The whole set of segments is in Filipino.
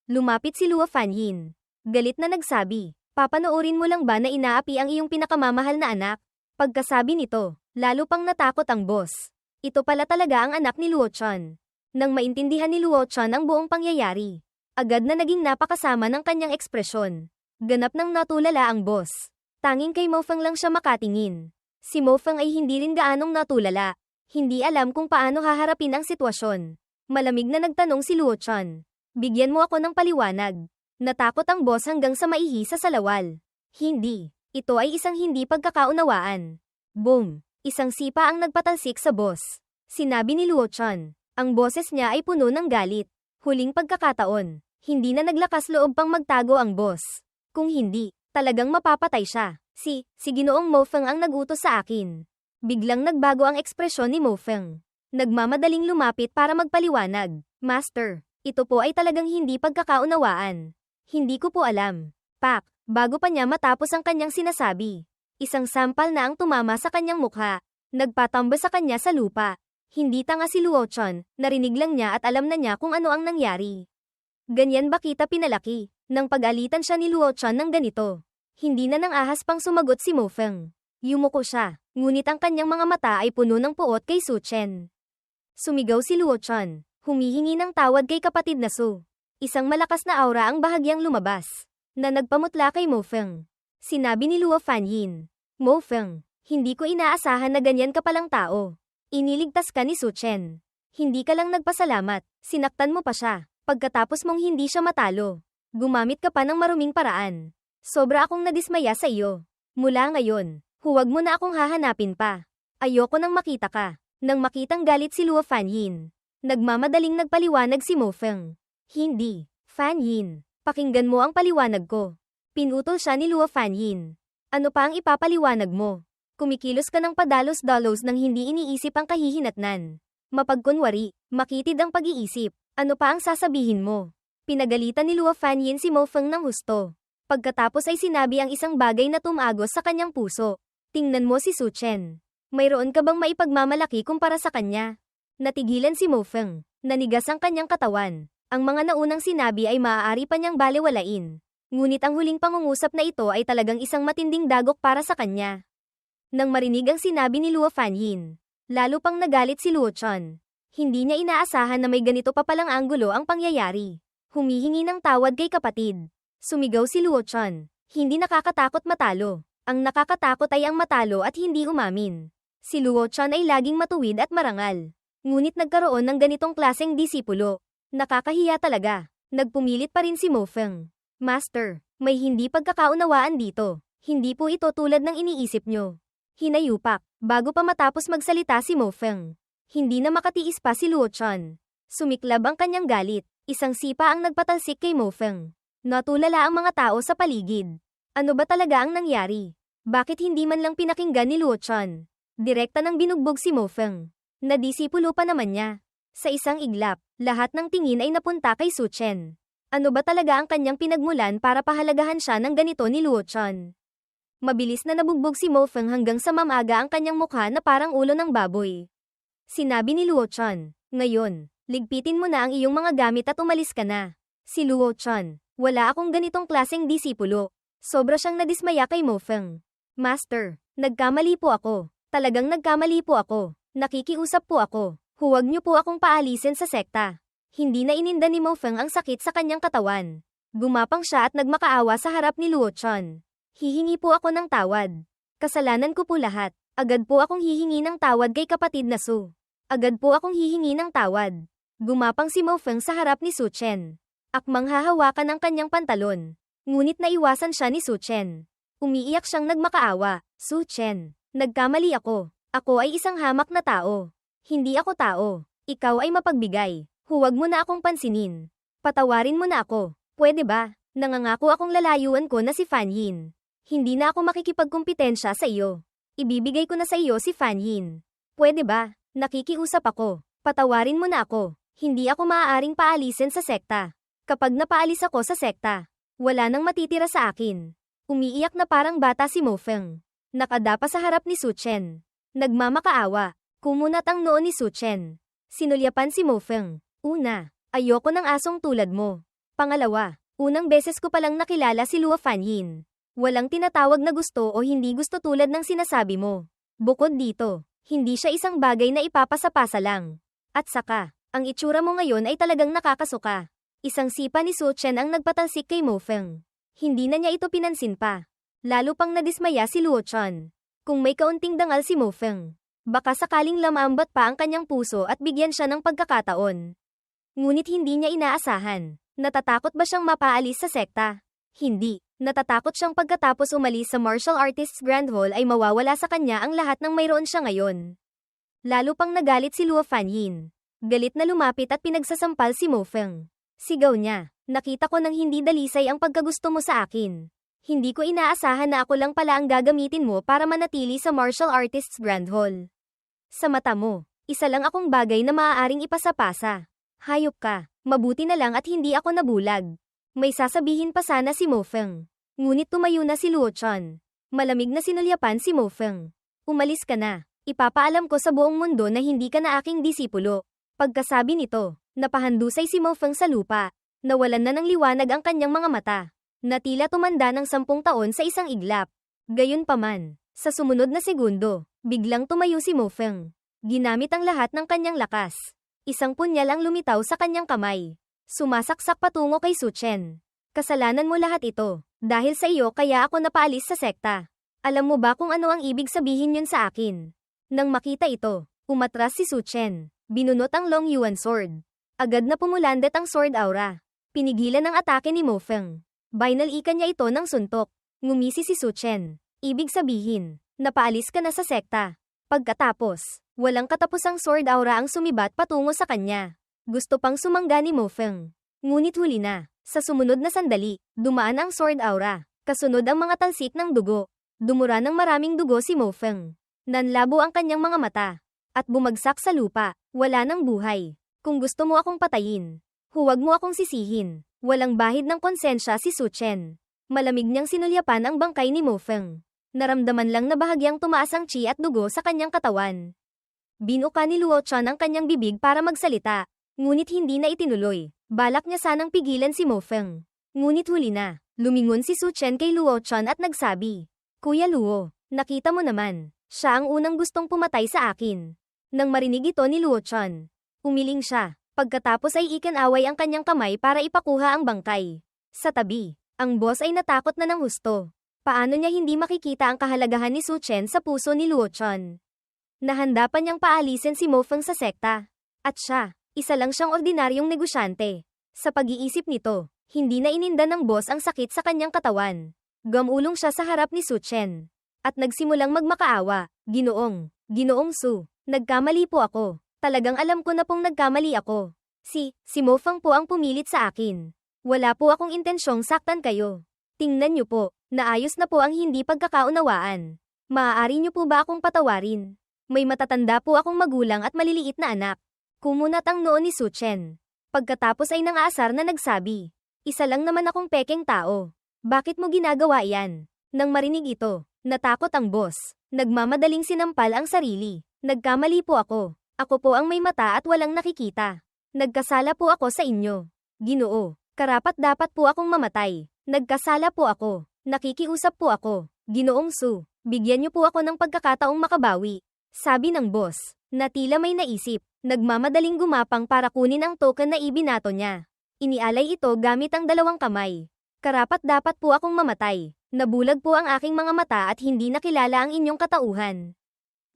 Lumapit si Luo Fanyin. Galit na nagsabi, papanoorin mo lang ba na inaapi ang iyong pinakamamahal na anak? Pagkasabi nito, lalo pang natakot ang boss. Ito pala talaga ang anak ni Luo Chun. Nang maintindihan ni Luo Chun ang buong pangyayari, agad na naging napakasama ng kanyang ekspresyon. Ganap nang natulala ang boss. Tanging kay Mo Feng lang siya makatingin. Si Mo Feng ay hindi rin gaanong natulala. Hindi alam kung paano haharapin ang sitwasyon. Malamig na nagtanong si Luo Chun. Bigyan mo ako ng paliwanag. Natakot ang boss hanggang sa maihi sa salawal. Hindi. Ito ay isang hindi pagkakaunawaan. Boom! Isang sipa ang nagpatalsik sa boss. Sinabi ni Luo Chun. Ang boses niya ay puno ng galit. Huling pagkakataon. Hindi na naglakas loob pang magtago ang boss. Kung hindi, talagang mapapatay siya. Si Ginoong Mo Feng ang nagutos sa akin. Biglang nagbago ang ekspresyon ni Mo Feng. Nagmamadaling lumapit para magpaliwanag. Master, ito po ay talagang hindi pagkakaunawaan. Hindi ko po alam. Pak, bago pa niya matapos ang kanyang sinasabi. Isang sampal na ang tumama sa kanyang mukha. Nagpatambo sa kanya sa lupa. Hindi tanga si Luo Chun, narinig lang niya at alam na niya kung ano ang nangyari. Ganyan ba kita pinalaki? Nang pag-alitan siya ni Luo Chun ng ganito. Hindi na nang ahas pang sumagot si Mo Feng. Yumuko siya, ngunit ang kanyang mga mata ay puno ng puot kay Su Chen. Sumigaw si Luo Chun, humihingi ng tawad kay kapatid na Su. Isang malakas na aura ang bahagyang lumabas, na nagpamutla kay Mo Feng. Sinabi ni Luo Fanyin, Mo Feng, hindi ko inaasahan na ganyan ka palang tao. Iniligtas ka ni Su Chen. Hindi ka lang nagpasalamat, sinaktan mo pa siya, pagkatapos mong hindi siya matalo. Gumamit ka pa ng maruming paraan. Sobra akong nadismaya sa iyo. Mula ngayon, huwag mo na akong hahanapin pa. Ayoko nang makita ka. Nang makitang galit si Luo Fanyin, nagmamadaling nagpaliwanag si Mo Feng. Hindi, Fanyin, pakinggan mo ang paliwanag ko. Pinutol siya ni Luo Fanyin. Ano pa ang ipapaliwanag mo? Kumikilos ka ng padalos-dalos nang hindi iniisip ang kahihinatnan. Mapagkunwari, makitid ang pag-iisip. Ano pa ang sasabihin mo? Pinagalitan ni Luo Fanyin si Mo Feng ng husto. Pagkatapos ay sinabi ang isang bagay na tumagos sa kanyang puso. Tingnan mo si Su Chen. Mayroon ka bang maipagmamalaki kumpara sa kanya? Natigilan si Mo Feng. Nanigas ang kanyang katawan. Ang mga naunang sinabi ay maaari pa niyang balewalain. Ngunit ang huling pangungusap na ito ay talagang isang matinding dagok para sa kanya. Nang marinig ang sinabi ni Luo Fanyin, lalo pang nagalit si Luo Chun. Hindi niya inaasahan na may ganito pa palang anggulo ang pangyayari. Humihingi ng tawad kay kapatid. Sumigaw si Luo Chun. Hindi nakakatakot matalo. Ang nakakatakot ay ang matalo at hindi umamin. Si Luo Chun ay laging matuwid at marangal. Ngunit nagkaroon ng ganitong klaseng disipulo. Nakakahiya talaga. Nagpumilit pa rin si Mo Feng. Master, may hindi pagkakaunawaan dito. Hindi po ito tulad ng iniisip nyo. Hinayupak, bago pa matapos magsalita si Mo Feng. Hindi na makatiis pa si Luo Chun. Sumiklab ang kanyang galit. Isang sipa ang nagpatalsik kay Mo Feng. Natulala ang mga tao sa paligid. Ano ba talaga ang nangyari? Bakit hindi man lang pinakinggan ni Luo Chun? Direkta nang binugbog si Mo Feng. Nadisipulo pa naman niya. Sa isang iglap, lahat ng tingin ay napunta kay Su Chen. Ano ba talaga ang kanyang pinagmulan para pahalagahan siya ng ganito ni Luo Chun? Mabilis na nabugbog si Mo Feng hanggang sa mamaga ang kanyang mukha na parang ulo ng baboy. Sinabi ni Luo Chun, ngayon, ligpitin mo na ang iyong mga gamit at umalis ka na. Si Luo Chun, wala akong ganitong klaseng disipulo. Sobra siyang nadismaya kay Mo Feng. Master, nagkamali po ako. Talagang nagkamali po ako. Nakikiusap po ako. Huwag niyo po akong paalisin sa sekta. Hindi na ininda ni Mo Feng ang sakit sa kanyang katawan. Gumapang siya at nagmakaawa sa harap ni Luo Chun. Hihingi po ako ng tawad. Kasalanan ko po lahat. Agad po akong hihingi ng tawad kay kapatid na Su. Agad po akong hihingi ng tawad. Gumapang si Mo Feng sa harap ni Su Chen. Akmang hahawakan ang kanyang pantalon. Ngunit naiwasan siya ni Su Chen. Umiiyak siyang nagmakaawa. Su Chen, nagkamali ako. Ako ay isang hamak na tao. Hindi ako tao. Ikaw ay mapagbigay. Huwag mo na akong pansinin. Patawarin mo na ako. Pwede ba? Nangangako akong lalayuan ko na si Fanyin. Hindi na ako makikipagkumpitensya sa iyo. Ibibigay ko na sa iyo si Fanyin. Pwede ba? Nakikiusap ako. Patawarin mo na ako. Hindi ako maaaring paalisin sa sekta. Kapag napaalis ako sa sekta, wala nang matitira sa akin. Umiiyak na parang bata si Mo Feng. Nakadapa sa harap ni Su Chen. Nagmamakaawa. Kumunat ang noo ni Su Chen. Sinulyapan si Mo Feng. Una, ayoko ng asong tulad mo. Pangalawa, unang beses ko palang nakilala si Luo Fanyin. Walang tinatawag na gusto o hindi gusto tulad ng sinasabi mo. Bukod dito, hindi siya isang bagay na ipapasa-pasa lang. At saka, ang itsura mo ngayon ay talagang nakakasuka. Isang sipa ni Su Chen ang nagpatalsik kay Mo Feng. Hindi na niya ito pinansin pa. Lalo pang nadismaya si Luo Chun. Kung may kaunting dangal si Mo Feng, baka sakaling lamambat pa ang kanyang puso at bigyan siya ng pagkakataon. Ngunit hindi niya inaasahan. Natatakot ba siyang mapaalis sa sekta? Hindi. Natatakot siyang pagkatapos umalis sa Martial Artists Grand Hall ay mawawala sa kanya ang lahat ng mayroon siya ngayon. Lalo pang nagalit si Luo Fanyin. Galit na lumapit at pinagsasampal si Mo Feng. Sigaw niya, nakita ko nang hindi dalisay ang pagkagusto mo sa akin. Hindi ko inaasahan na ako lang pala ang gagamitin mo para manatili sa Martial Artists Grand Hall. Sa mata mo, isa lang akong bagay na maaaring ipasapasa. Hayop ka, mabuti na lang at hindi ako nabulag. May sasabihin pa sana si Mo Feng. Ngunit tumayo na si Luo Chun. Malamig na sinulyapan si Mo Feng. Umalis ka na. Ipapaalam ko sa buong mundo na hindi ka na aking disipulo. Pagkasabi nito, napahandusay si Mo Feng sa lupa. Nawalan na ng liwanag ang kanyang mga mata. Na tila tumanda ng 10 taon sa isang iglap. Gayunpaman, sa sumunod na segundo, biglang tumayo si Mo Feng. Ginamit ang lahat ng kanyang lakas. Isang punyal ang lumitaw sa kanyang kamay. Sumasaksak patungo kay Su Chen. Kasalanan mo lahat ito. Dahil sa iyo kaya ako napaalis sa sekta. Alam mo ba kung ano ang ibig sabihin yun sa akin? Nang makita ito, umatras si Su Chen. Binunot ang Long Yuan sword. Agad na pumulandet ang sword aura. Pinigilan ang atake ni Mo Feng. Binalikan niya ito ng suntok. Ngumisi si Su Chen. Ibig sabihin, napaalis ka na sa sekta. Pagkatapos, walang katapusang sword aura ang sumibat patungo sa kanya. Gusto pang sumangga ni Mo Feng. Ngunit huli na. Sa sumunod na sandali, dumaan ang sword aura. Kasunod ang mga talsik ng dugo. Dumura ng maraming dugo si Mo Feng. Nanlabo ang kanyang mga mata. At bumagsak sa lupa. Wala ng buhay. Kung gusto mo akong patayin, huwag mo akong sisihin. Walang bahid ng konsensya si Su Chen. Malamig niyang sinulyapan ang bangkay ni Mo Feng. Naramdaman lang na bahagyang tumaas ang chi at dugo sa kanyang katawan. Binuka ni Luo Chun ang kanyang bibig para magsalita. Ngunit hindi na itinuloy. Balak niya sanang pigilan si Mo Feng. Ngunit huli na. Lumingon si Su Chen kay Luo Chun at nagsabi, Kuya Luo, nakita mo naman. Siya ang unang gustong pumatay sa akin. Nang marinig ito ni Luo Chun, umiling siya. Pagkatapos ay ikinaway ang kanyang kamay para ipakuha ang bangkay. Sa tabi, ang boss ay natakot na ng husto. Paano niya hindi makikita ang kahalagahan ni Su Chen sa puso ni Luo Chun? Nahanda pa niyang paalisin si Mo Feng sa sekta. At siya, isa lang siyang ordinaryong negosyante. Sa pag-iisip nito, hindi na ininda ng boss ang sakit sa kanyang katawan. Gamulong siya sa harap ni Su Chen. At nagsimulang magmakaawa. Ginoong Su, nagkamali po ako. Talagang alam ko na pong nagkamali ako. Si Mo Feng po ang pumilit sa akin. Wala po akong intensyong saktan kayo. Tingnan niyo po, naayos na po ang hindi pagkakaunawaan. Maaari niyo po ba akong patawarin? May matatanda po akong magulang at maliliit na anak. Kumunat ang noo ni Su Chen. Pagkatapos ay nangaasar na nagsabi, Isa lang naman akong pekeng tao. Bakit mo ginagawa yan? Nang marinig ito, natakot ang boss. Nagmamadaling sinampal ang sarili. Nagkamali po ako. Ako po ang may mata at walang nakikita. Nagkasala po ako sa inyo. Ginoo, karapat-dapat po akong mamatay. Nagkasala po ako. Nakikiusap po ako. Ginoong Su, bigyan niyo po ako ng pagkakataong makabawi. Sabi ng boss, na tila may naisip. Nagmamadaling gumapang para kunin ang token na ibinato niya. Inialay ito gamit ang 2 kamay. Karapat-dapat po akong mamatay. Nabulag po ang aking mga mata at hindi nakilala ang inyong katauhan.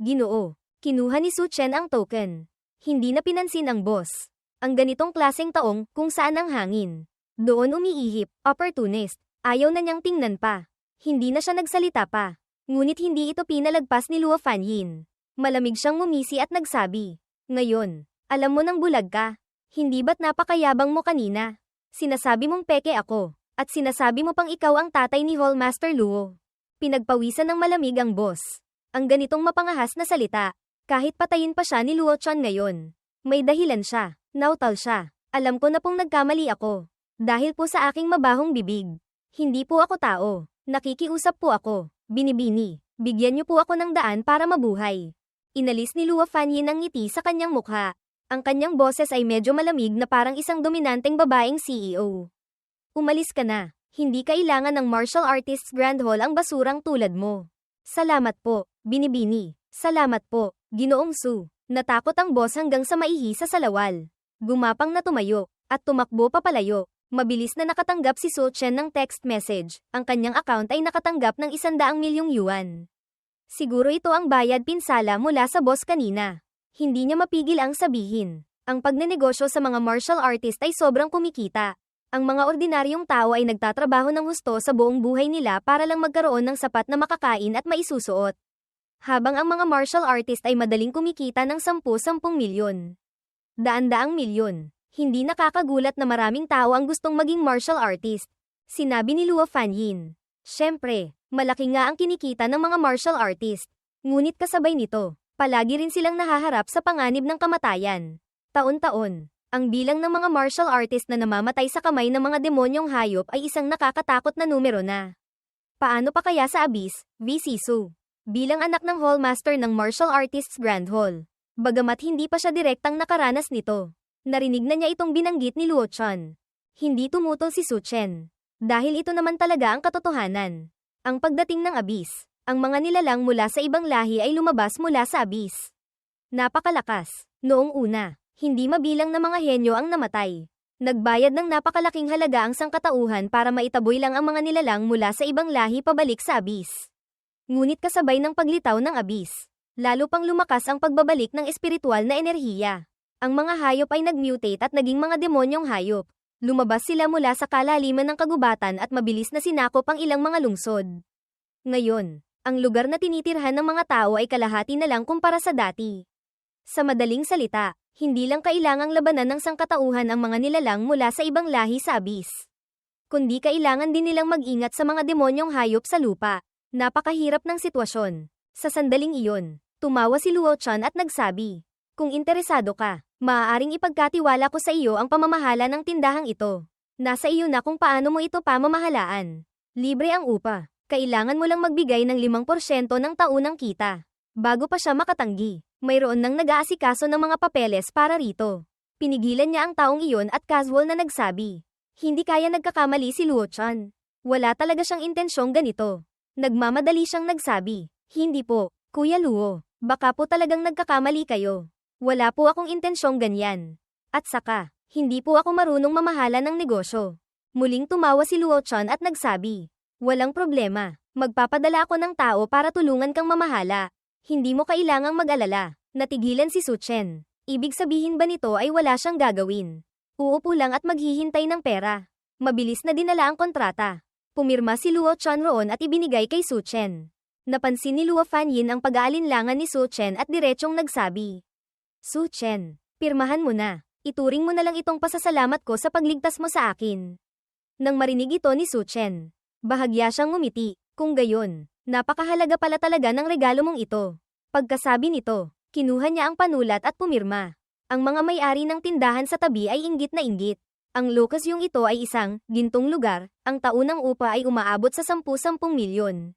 Ginoo, kinuha ni Su Chen ang token. Hindi na pinansin ang boss. Ang ganitong klaseng taong kung saan ang hangin. Doon umiihip, opportunist. Ayaw na niyang tingnan pa. Hindi na siya nagsalita pa. Ngunit hindi ito pinalagpas ni Luo Fanyin. Malamig siyang ngumisi at nagsabi, Ngayon, alam mo nang bulag ka. Hindi ba't napakayabang mo kanina? Sinasabi mong peke ako, at sinasabi mo pang ikaw ang tatay ni Hallmaster Luo. Pinagpawisan ng malamig ang boss. Ang ganitong mapangahas na salita, kahit patayin pa siya ni Luo Chun ngayon. May dahilan siya, nautal siya. Alam ko na pong nagkamali ako. Dahil po sa aking mabahong bibig. Hindi po ako tao. Nakikiusap po ako. Binibini. Bigyan niyo po ako ng daan para mabuhay. Inalis ni Luo Fanyin ang ngiti sa kanyang mukha. Ang kanyang boses ay medyo malamig na parang isang dominanteng babaeng CEO. Umalis ka na. Hindi kailangan ng martial artists Grand Hall ang basurang tulad mo. Salamat po, Binibini. Salamat po, Ginoong Su. Natakot ang boss hanggang sa maihi sa salawal. Gumapang na tumayo, at tumakbo papalayo. Mabilis na nakatanggap si So Chen ng text message. Ang kanyang account ay nakatanggap ng 100 milyong yuan. Siguro ito ang bayad pinsala mula sa boss kanina. Hindi niya mapigil ang sabihin. Ang pagnenegosyo sa mga martial artist ay sobrang kumikita. Ang mga ordinaryong tao ay nagtatrabaho ng husto sa buong buhay nila para lang magkaroon ng sapat na makakain at maisusuot. Habang ang mga martial artist ay madaling kumikita ng 10-10 milyon. Daan-daang milyon. Hindi nakakagulat na maraming tao ang gustong maging martial artist. Sinabi ni Luo Fanyin. Siyempre, malaki nga ang kinikita ng mga martial artist. Ngunit kasabay nito, palagi rin silang nahaharap sa panganib ng kamatayan. Taon-taon, ang bilang ng mga martial artist na namamatay sa kamay ng mga demonyong hayop ay isang nakakatakot na numero na. Paano pa kaya sa Abyss, VC Su? Bilang anak ng Hallmaster ng Martial Artists Grand Hall. Bagamat hindi pa siya direktang nakaranas nito. Narinig na niya itong binanggit ni Luo Chan. Hindi tumutol si Su Chen. Dahil ito naman talaga ang katotohanan. Ang pagdating ng Abyss, ang mga nilalang mula sa ibang lahi ay lumabas mula sa Abyss. Napakalakas. Noong una, hindi mabilang na mga henyo ang namatay. Nagbayad ng napakalaking halaga ang sangkatauhan para maitaboy lang ang mga nilalang mula sa ibang lahi pabalik sa Abyss. Ngunit kasabay ng paglitaw ng Abyss, lalo pang lumakas ang pagbabalik ng espiritual na enerhiya. Ang mga hayop ay nag-mutate at naging mga demonyong hayop. Lumabas sila mula sa kalaliman ng kagubatan at mabilis na sinakop ang ilang mga lungsod. Ngayon, ang lugar na tinitirhan ng mga tao ay kalahati na lang kumpara sa dati. Sa madaling salita, hindi lang kailangang labanan ng sangkatauhan ang mga nilalang mula sa ibang lahi sa Abyss. Kundi kailangan din nilang mag-ingat sa mga demonyong hayop sa lupa. Napakahirap ng sitwasyon. Sa sandaling iyon, tumawa si Luo Chan at nagsabi, "Kung interesado ka, maaaring ipagkatiwala ko sa iyo ang pamamahala ng tindahang ito. Nasa iyo na kung paano mo ito pamamahalaan. Libre ang upa. Kailangan mo lang magbigay ng 5% ng taunang kita." Bago pa siya makatanggi, mayroon nang nag-aasikaso ng mga papeles para rito. Pinigilan niya ang taong iyon at casual na nagsabi, "Hindi kaya nagkakamali si Luo Chan. Wala talaga siyang intensyong ganito." Nagmamadali siyang nagsabi, "Hindi po, Kuya Luo. Baka po talagang nagkakamali kayo. Wala po akong intensyong ganyan. At saka, hindi po ako marunong mamahala ng negosyo." Muling tumawa si Luo Chan at nagsabi, "Walang problema. Magpapadala ako ng tao para tulungan kang mamahala. Hindi mo kailangang mag-alala." Natigilan si Su Chen. Ibig sabihin ba nito ay wala siyang gagawin? Uupo lang at maghihintay ng pera. Mabilis na dinala ang kontrata. Pumirma si Luo Chan roon at ibinigay kay Su Chen. Napansin ni Luo Fanyin ang pag-aalinlangan ni Su Chen at diretsong nagsabi, "Su Chen, pirmahan mo na. Ituring mo na lang itong pasasalamat ko sa pagligtas mo sa akin." Nang marinig ito ni Su Chen, bahagya siyang ngumiti. Kung gayon, napakahalaga pala talaga ng regalo mong ito. Pagkasabi nito, kinuha niya ang panulat at pumirma. Ang mga may-ari ng tindahan sa tabi ay inggit na inggit. Ang lokasyong ito ay isang gintong lugar, ang taunang upa ay umaabot sa 10-10 milyon.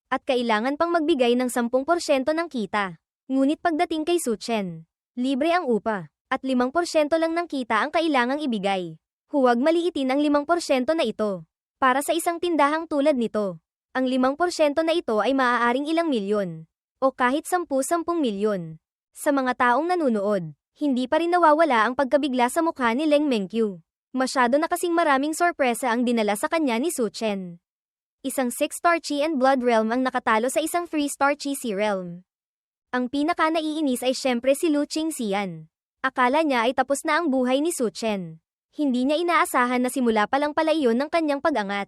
At kailangan pang magbigay ng 10% ng kita. Ngunit pagdating kay Su Chen, libre ang upa, at 5% lang ng kita ang kailangang ibigay. Huwag maliitin ang 5% na ito. Para sa isang tindahang tulad nito, ang 5% na ito ay maaaring ilang milyon, o kahit 10-10 milyon. Sa mga taong nanunood, hindi pa rin nawawala ang pagkabigla sa mukha ni Leng Mengqiu. Masyado na kasing maraming sorpresa ang dinala sa kanya ni Su Chen. Isang 6-star Chi and Blood Realm ang nakatalo sa isang 3-star Chi Sea Realm. Ang pinaka-naiinis ay syempre si Lu Qingxian. Akala niya ay tapos na ang buhay ni Su Chen. Hindi niya inaasahan na simula pa lang pala iyon ng kanyang pag-angat.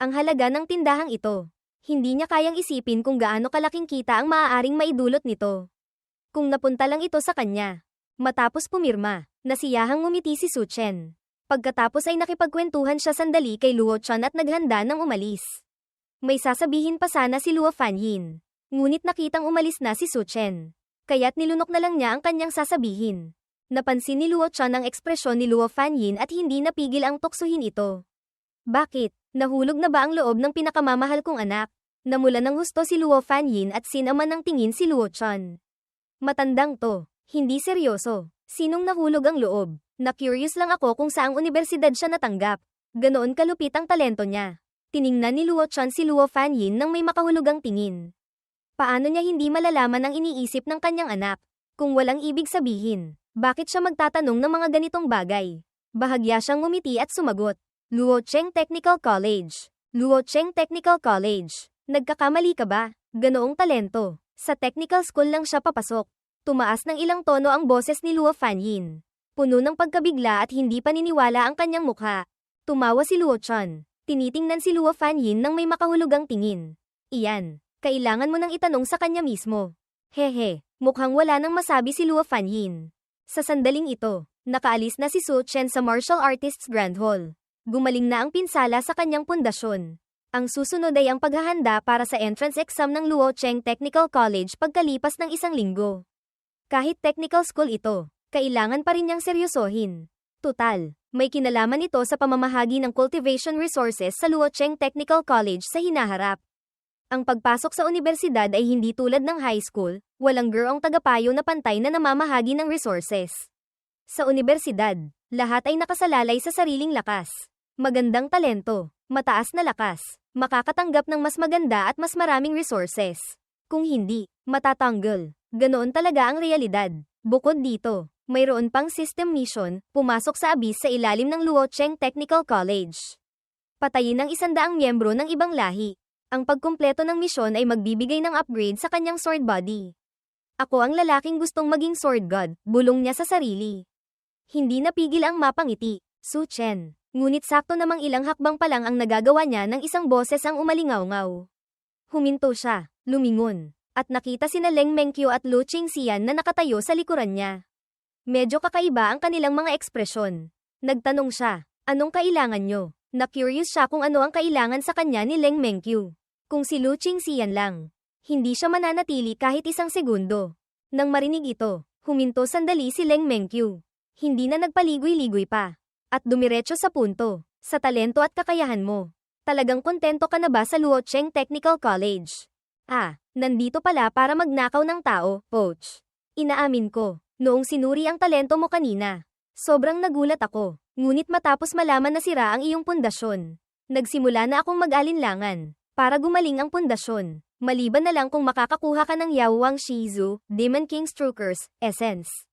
Ang halaga ng tindahang ito. Hindi niya kayang isipin kung gaano kalaking kita ang maaaring maidulot nito. Kung napunta lang ito sa kanya. Matapos pumirma, nasiyahang ngumiti si Su Chen. Pagkatapos ay nakipagkwentuhan siya sandali kay Luo Chan at naghanda ng umalis. May sasabihin pa sana si Luo Fanyin. Ngunit nakitang umalis na si Su Chen. Kaya't nilunok na lang niya ang kanyang sasabihin. Napansin ni Luo Chan ang ekspresyon ni Luo Fanyin at hindi napigil ang tuksuhin ito. "Bakit? Nahulog na ba ang loob ng pinakamamahal kong anak?" Namula ng husto si Luo Fanyin at sinaman ng tingin si Luo Chan. "Matandang to. Hindi seryoso. Sinong nahulog ang loob? Na-curious lang ako kung saang unibersidad siya natanggap." Ganoon kalupit ang talento niya. Tiningnan ni Luo Chan si Luo Fanyin nang may makahulugang tingin. Paano niya hindi malalaman ang iniisip ng kanyang anak? Kung walang ibig sabihin, bakit siya magtatanong ng mga ganitong bagay? Bahagya siyang ngumiti at sumagot. Luo Cheng Technical College. Luo Cheng Technical College. Nagkakamali ka ba? Ganoong talento. Sa technical school lang siya papasok. Tumaas ng ilang tono ang boses ni Luo Fanyin. Puno ng pagkabigla at hindi paniniwala ang kanyang mukha. Tumawa si Luo Chan. Tinitingnan si Luo Fanyin nang may makahulugang tingin. Iyan, kailangan mo nang itanong sa kanya mismo. Hehe, mukhang wala nang masabi si Luo Fanyin. Sa sandaling ito, nakaalis na si Su Chen sa Martial Artists Grand Hall. Gumaling na ang pinsala sa kanyang pundasyon. Ang susunod ay ang paghahanda para sa entrance exam ng Luo Cheng Technical College pagkalipas ng 1 linggo. Kahit technical school ito, kailangan pa rin niyang seryosohin. Tutal, may kinalaman ito sa pamamahagi ng cultivation resources sa Luo Cheng Technical College sa hinaharap. Ang pagpasok sa universidad ay hindi tulad ng high school, walang gurong tagapayo na pantay na namamahagi ng resources. Sa universidad, lahat ay nakasalalay sa sariling lakas. Magandang talento, mataas na lakas, makakatanggap ng mas maganda at mas maraming resources. Kung hindi, matatanggal. Ganoon talaga ang realidad. Bukod dito, mayroon pang system mission, pumasok sa abyss sa ilalim ng Luo Cheng Technical College. Patayin ang 100 miyembro ng ibang lahi. Ang pagkumpleto ng misyon ay magbibigay ng upgrade sa kanyang sword body. Ako ang lalaking gustong maging sword god, bulong niya sa sarili. Hindi napigil ang mapangiti, Su Chen. Ngunit sakto namang ilang hakbang pa lang ang nagagawa niya ng isang boses ang umalingaw-ngaw. Huminto siya, lumingon, at nakita sina Leng Mengqiu at Lu Qingxian na nakatayo sa likuran niya. Medyo kakaiba ang kanilang mga ekspresyon. Nagtanong siya, anong kailangan nyo? Na-curious siya kung ano ang kailangan sa kanya ni Leng Mengqiu. Kung si Lu Qingxian lang, hindi siya mananatili kahit 1 segundo. Nang marinig ito, huminto sandali si Leng Mengqiu. Hindi na nagpaligoy-ligoy pa. At dumiretso sa punto, sa talento at kakayahan mo. Talagang kontento ka na ba sa Luo Cheng Technical College? Nandito pala para magnakaw ng tao, Poach. Inaamin ko, noong sinuri ang talento mo kanina. Sobrang nagulat ako, ngunit matapos malaman na sira ang iyong pundasyon. Nagsimula na akong mag-alinlangan, para gumaling ang pundasyon. Maliban na lang kung makakakuha ka ng Yao Wang Shizu, Demon King Strukers, Essence.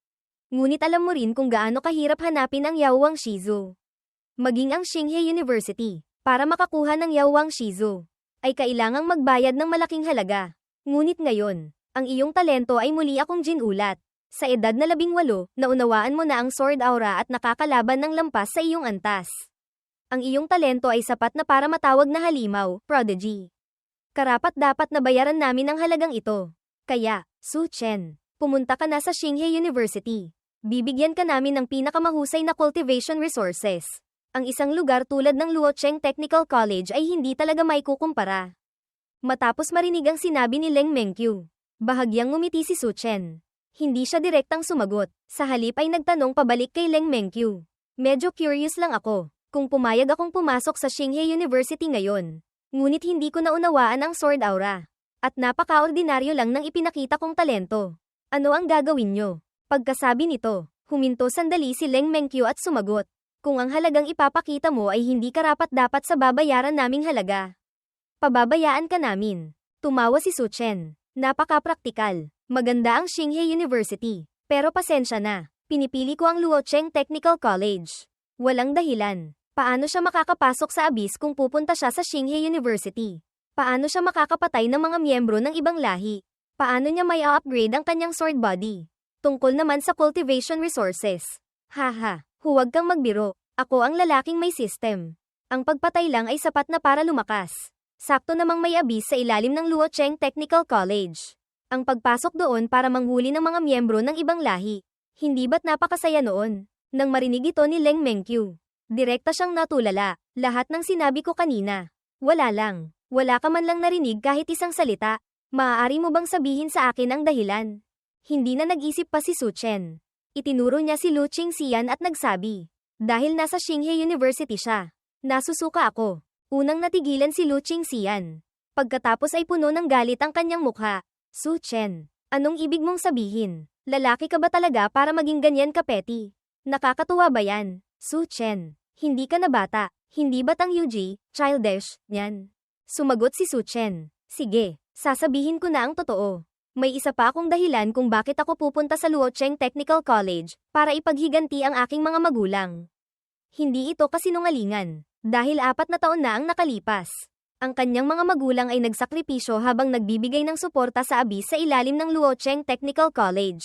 Ngunit alam mo rin kung gaano kahirap hanapin ang Yao Wang Shizu. Maging ang Xinghe University, para makakuha ng Yao Wang Shizu, ay kailangang magbayad ng malaking halaga. Ngunit ngayon, ang iyong talento ay muli akong ginulat. Sa edad na 18, naunawaan mo na ang sword aura at nakakalaban ng lampas sa iyong antas. Ang iyong talento ay sapat na para matawag na halimaw, prodigy. Karapat-dapat na bayaran namin ang halagang ito. Kaya, Su Chen, pumunta ka na sa Xinghe University. Bibigyan ka namin ng pinakamahusay na cultivation resources. Ang isang lugar tulad ng Luo Cheng Technical College ay hindi talaga maikukumpara. Matapos marinig ang sinabi ni Leng Mengqiu, bahagyang ngumiti si Su Chen. Hindi siya direktang sumagot, sa halip ay nagtanong pabalik kay Leng Mengqiu. Medyo curious lang ako, kung pumayag akong pumasok sa Xinghe University ngayon. Ngunit hindi ko naunawaan ang sword aura. At napaka-ordinaryo lang ng ipinakita kong talento. Ano ang gagawin nyo? Pagkasabi nito, huminto sandali si Leng Mengqiu at sumagot. Kung ang halagang ipapakita mo ay hindi karapat-dapat sa babayaran naming halaga, pababayaan ka namin. Tumawa si Su Chen. Napaka-praktikal. Maganda ang Xinghe University. Pero pasensya na. Pinipili ko ang Luo Cheng Technical College. Walang dahilan. Paano siya makakapasok sa abyss kung pupunta siya sa Xinghe University? Paano siya makakapatay ng mga miyembro ng ibang lahi? Paano niya may upgrade ang kanyang sword body? Tungkol naman sa cultivation resources. Haha, huwag kang magbiro. Ako ang lalaking may system. Ang pagpatay lang ay sapat na para lumakas. Sakto namang may abyss sa ilalim ng Luo Cheng Technical College. Ang pagpasok doon para manghuli ng mga miyembro ng ibang lahi. Hindi ba't napakasaya noon? Nang marinig ito ni Leng Mengqiu, direkta siyang natulala. Lahat ng sinabi ko kanina. Wala lang. Wala ka man lang narinig kahit isang salita. Maaari mo bang sabihin sa akin ang dahilan? Hindi na nag-isip pa si Su Chen. Itinuro niya si Lu Qingxian at nagsabi. Dahil nasa Xinghe University siya. Nasusuka ako. Unang natigilan si Lu Qingxian. Pagkatapos ay puno ng galit ang kanyang mukha. Su Chen, anong ibig mong sabihin? Lalaki ka ba talaga para maging ganyan ka petty? Nakakatuwa ba yan? Su Chen, Hindi ka na bata, hindi batang Yuji, childish, yan. Sumagot si Su Chen. Sige, sasabihin ko na ang totoo. May isa pa akong dahilan kung bakit ako pupunta sa Luocheng Technical College, para ipaghiganti ang aking mga magulang. Hindi ito kasinungalingan, dahil 4 na taon na ang nakalipas. Ang kanyang mga magulang ay nagsakripisyo habang nagbibigay ng suporta sa Abyss sa ilalim ng Luocheng Technical College.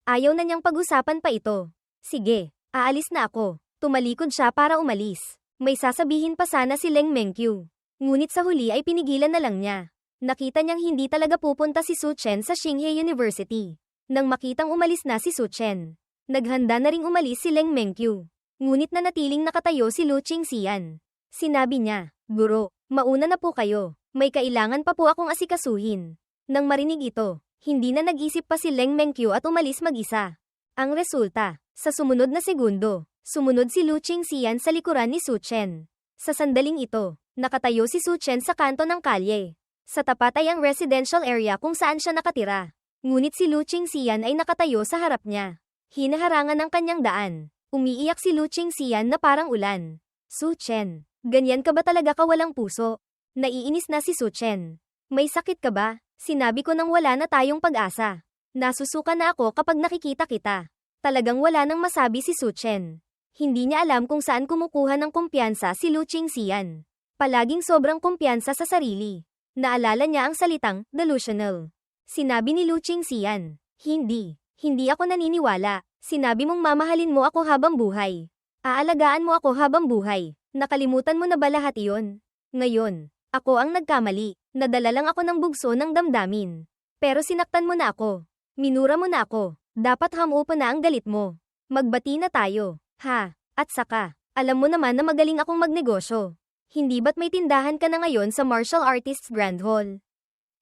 Ayaw na niyang pag-usapan pa ito. Sige, aalis na ako. Tumalikod siya para umalis. May sasabihin pa sana si Leng Mengqiu. Ngunit sa huli ay pinigilan na lang niya. Nakita niyang hindi talaga pupunta si Su Chen sa Xinghe University. Nang makitang umalis na si Su Chen, naghanda na ring umalis si Leng Mengqiu. Ngunit nanatiling nakatayo si Lu Qingxian. Sinabi niya, "Guro, mauna na po kayo. May kailangan pa po akong asikasuhin." Nang marinig ito, hindi na nag-isip pa si Leng Mengqiu at umalis mag-isa. Ang resulta, sa sumunod na segundo, sumunod si Lu Qingxian sa likuran ni Su Chen. Sa sandaling ito, nakatayo si Su Chen sa kanto ng kalye. Sa tapat ay ang residential area kung saan siya nakatira. Ngunit si Lu Qingxian ay nakatayo sa harap niya. Hinaharangan ng kanyang daan. Umiiyak si Lu Qingxian na parang ulan. Su Chen, ganyan ka ba talaga kawalang puso? Naiinis na si Su Chen. May sakit ka ba? Sinabi ko nang wala na tayong pag-asa. Nasusuka na ako kapag nakikita kita. Talagang wala nang masabi si Su Chen. Hindi niya alam kung saan kumukuha ng kumpiyansa si Lu Qingxian. Palaging sobrang kumpiyansa sa sarili. Naalala niya ang salitang delusional. Sinabi ni Lu Qingxian, Hindi ako naniniwala. Sinabi mong mamahalin mo ako habang buhay. Aalagaan mo ako habang buhay. Nakalimutan mo na ba lahat iyon? Ngayon, ako ang nagkamali. Nadala lang ako ng bugso ng damdamin. Pero sinaktan mo na ako. Minura mo na ako. Dapat hamupa na ang galit mo. Magbati na tayo. Ha? At saka, alam mo naman na magaling akong magnegosyo. Hindi ba't may tindahan ka na ngayon sa Martial Artists Grand Hall?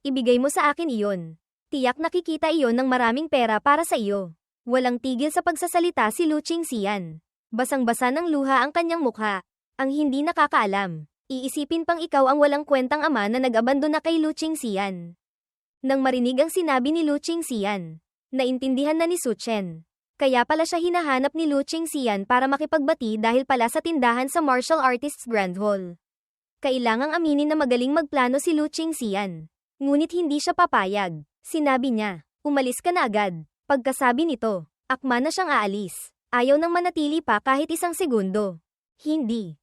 Ibigay mo sa akin iyon. Tiyak nakikita iyon ng maraming pera para sa iyo. Walang tigil sa pagsasalita si Lu Qingxian. Basang-basa ng luha ang kanyang mukha. Ang hindi nakakaalam. Iisipin pang ikaw ang walang kwentang ama na nag-abandona kay Lu Qingxian. Nang marinig ang sinabi ni Lu Qingxian, naintindihan na ni Su Chen. Kaya pala siya hinahanap ni Lu Qingxian para makipagbati dahil pala sa tindahan sa Martial Artists Grand Hall. Kailangang aminin na magaling magplano si Lu Qingxian. Ngunit hindi siya papayag. Sinabi niya, "Umalis ka na agad." Pagkasabi nito, akma na siyang aalis. Ayaw nang manatili pa kahit isang segundo. Hindi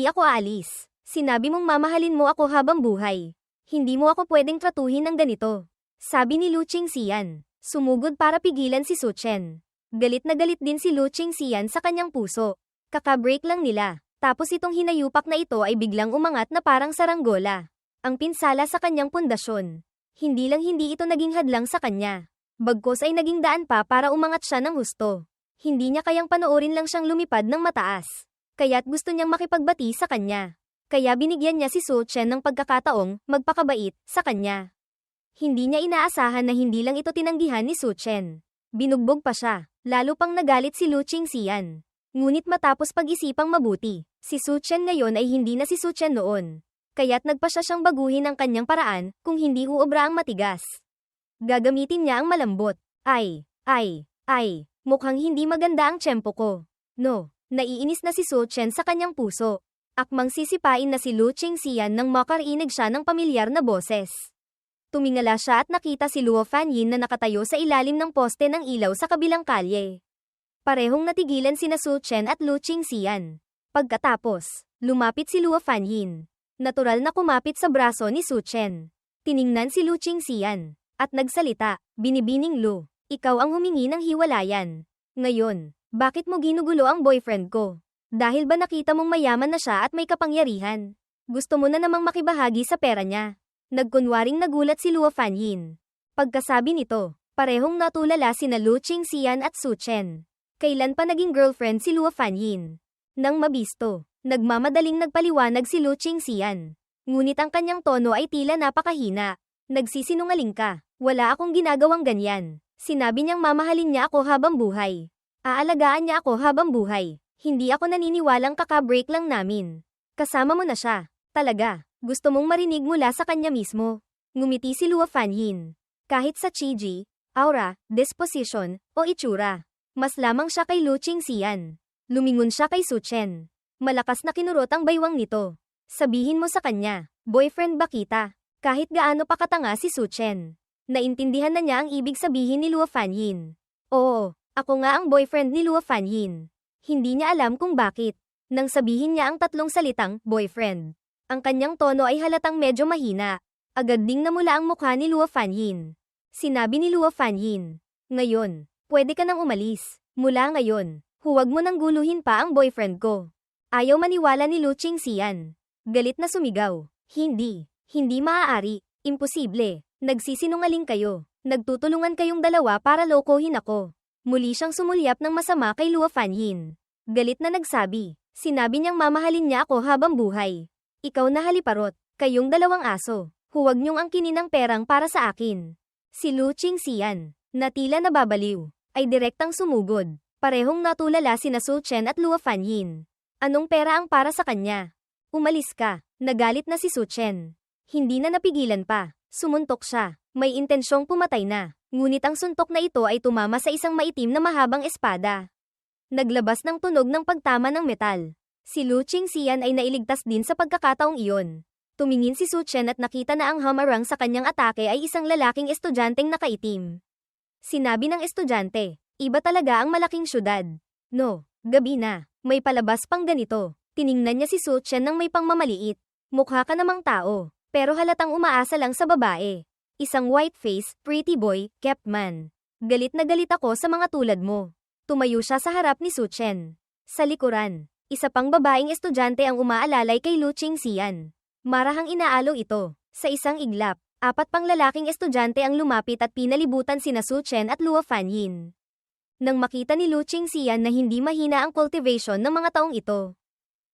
ako aalis. Sinabi mong mamahalin mo ako habang buhay. Hindi mo ako pwedeng tratuhin ng ganito. Sabi ni Lu Qingxian. Sumugod para pigilan si Su Chen. Galit na galit din si Lu Qingxian sa kanyang puso. Kaka-break lang nila. Tapos itong hinayupak na ito ay biglang umangat na parang saranggola. Ang pinsala sa kanyang pundasyon. Hindi ito naging hadlang sa kanya. Bagkos ay naging daan pa para umangat siya ng husto. Hindi niya kayang panoorin lang siyang lumipad ng mataas. Kaya't gusto niyang makipagbati sa kanya. Kaya binigyan niya si Su Chen ng pagkakataong magpakabait sa kanya. Hindi niya inaasahan na hindi lang ito tinanggihan ni Su Chen. Binugbog pa siya. Lalo pang nagalit si Lu Qingxian. Ngunit matapos pag-isipang mabuti, si Su Chen ngayon ay hindi na si Su Chen noon. Kaya't nagpasya siyang baguhin ang kanyang paraan kung hindi uobra ang matigas. Gagamitin niya ang malambot. Ay, mukhang hindi maganda ang tiyempo ko. No, naiinis na si Su Chen sa kanyang puso. Akmang sisipain na si Lu Qingxian nang makarinig siya ng pamilyar na boses. Tumingala siya at nakita si Luo Fanyin na nakatayo sa ilalim ng poste ng ilaw sa kabilang kalye. Parehong natigilan sina Su Chen at Lu Qingxian. Pagkatapos, lumapit si Luo Fanyin. Natural na kumapit sa braso ni Su Chen. Tiningnan si Lu Qingxian. At nagsalita, "Binibining Lu, ikaw ang humingi ng hiwalayan. Ngayon, bakit mo ginugulo ang boyfriend ko? Dahil ba nakita mong mayaman na siya at may kapangyarihan? Gusto mo na namang makibahagi sa pera niya?" Nagkunwaring nagulat si Luo Fanyin. Pagkasabi nito, parehong natulala sina Lu Qingxian at Su Chen. Kailan pa naging girlfriend si Luo Fanyin? Nang mabisto, nagmamadaling nagpaliwanag si Lu Qingxian. Ngunit ang kanyang tono ay tila napakahina. "Nagsisinungaling ka. Wala akong ginagawang ganyan." Sinabi niyang mamahalin niya ako habang buhay. Aalagaan niya ako habang buhay. Hindi ako naniniwalang kaka-break lang namin. Kasama mo na siya. Talaga, gusto mong marinig mula sa kanya mismo. Ngumiti si Luo Fanyin. Kahit sa Chiji, aura, disposition, o itsura, mas lamang siya kay Lu Qingxian. Lumingon siya kay Su Chen. Malakas na kinurot ang baywang nito. Sabihin mo sa kanya, boyfriend ba kita? Kahit gaano pa katanga si Su Chen. Naintindihan na niya ang ibig sabihin ni Luo Fanyin. Oo, ako nga ang boyfriend ni Luo Fanyin. Hindi niya alam kung bakit. Nang sabihin niya ang tatlong salitang, boyfriend. Ang kanyang tono ay halatang medyo mahina. Agad ding namula ang mukha ni Luo Fanyin. Sinabi ni Luo Fanyin, ngayon, pwede ka nang umalis. Mula ngayon, huwag mo nang guluhin pa ang boyfriend ko. Ayaw maniwala ni Lu Qingxian. Galit na sumigaw. Hindi maaari. Imposible. Nagsisinungaling kayo. Nagtutulungan kayong dalawa para lokohin ako. Muli siyang sumulyap ng masama kay Luo Fanyin. Galit na nagsabi. Sinabi niyang mamahalin niya ako habang buhay. Ikaw na haliparot. Kayong dalawang aso. Huwag niyong angkinin ang perang para sa akin. Si Lu Qingxian, na tila nababaliw, ay direktang sumugod. Parehong natulala sina Su Chen at Luo Fanyin. Anong pera ang para sa kanya? Umalis ka. Nagalit na si Su Chen. Hindi na napigilan pa. Sumuntok siya. May intensyong pumatay na. Ngunit ang suntok na ito ay tumama sa isang maitim na mahabang espada. Naglabas ng tunog ng pagtama ng metal. Si Lu Qingxian ay nailigtas din sa pagkakataong iyon. Tumingin si Su Chen at nakita na ang hamarang sa kanyang atake ay isang lalaking estudyanteng nakaitim. Sinabi ng estudyante, iba talaga ang malaking syudad. No, gabi na, may palabas pang ganito. Tiningnan niya si Su Chen ng may pangmamaliit. Mukha ka namang tao, pero halatang umaasa lang sa babae. Isang white face, pretty boy, kept man. Galit na galit ako sa mga tulad mo. Tumayo siya sa harap ni Su Chen. Sa likuran, isa pang babaeng estudyante ang umaalalay kay Lu Qingxian. Marahang inaalo ito. Sa isang iglap, 4 pang lalaking estudyante ang lumapit at pinalibutan sina Su Chen at Luo Fanyin. Nang makita ni Lu Qingxian na hindi mahina ang cultivation ng mga taong ito,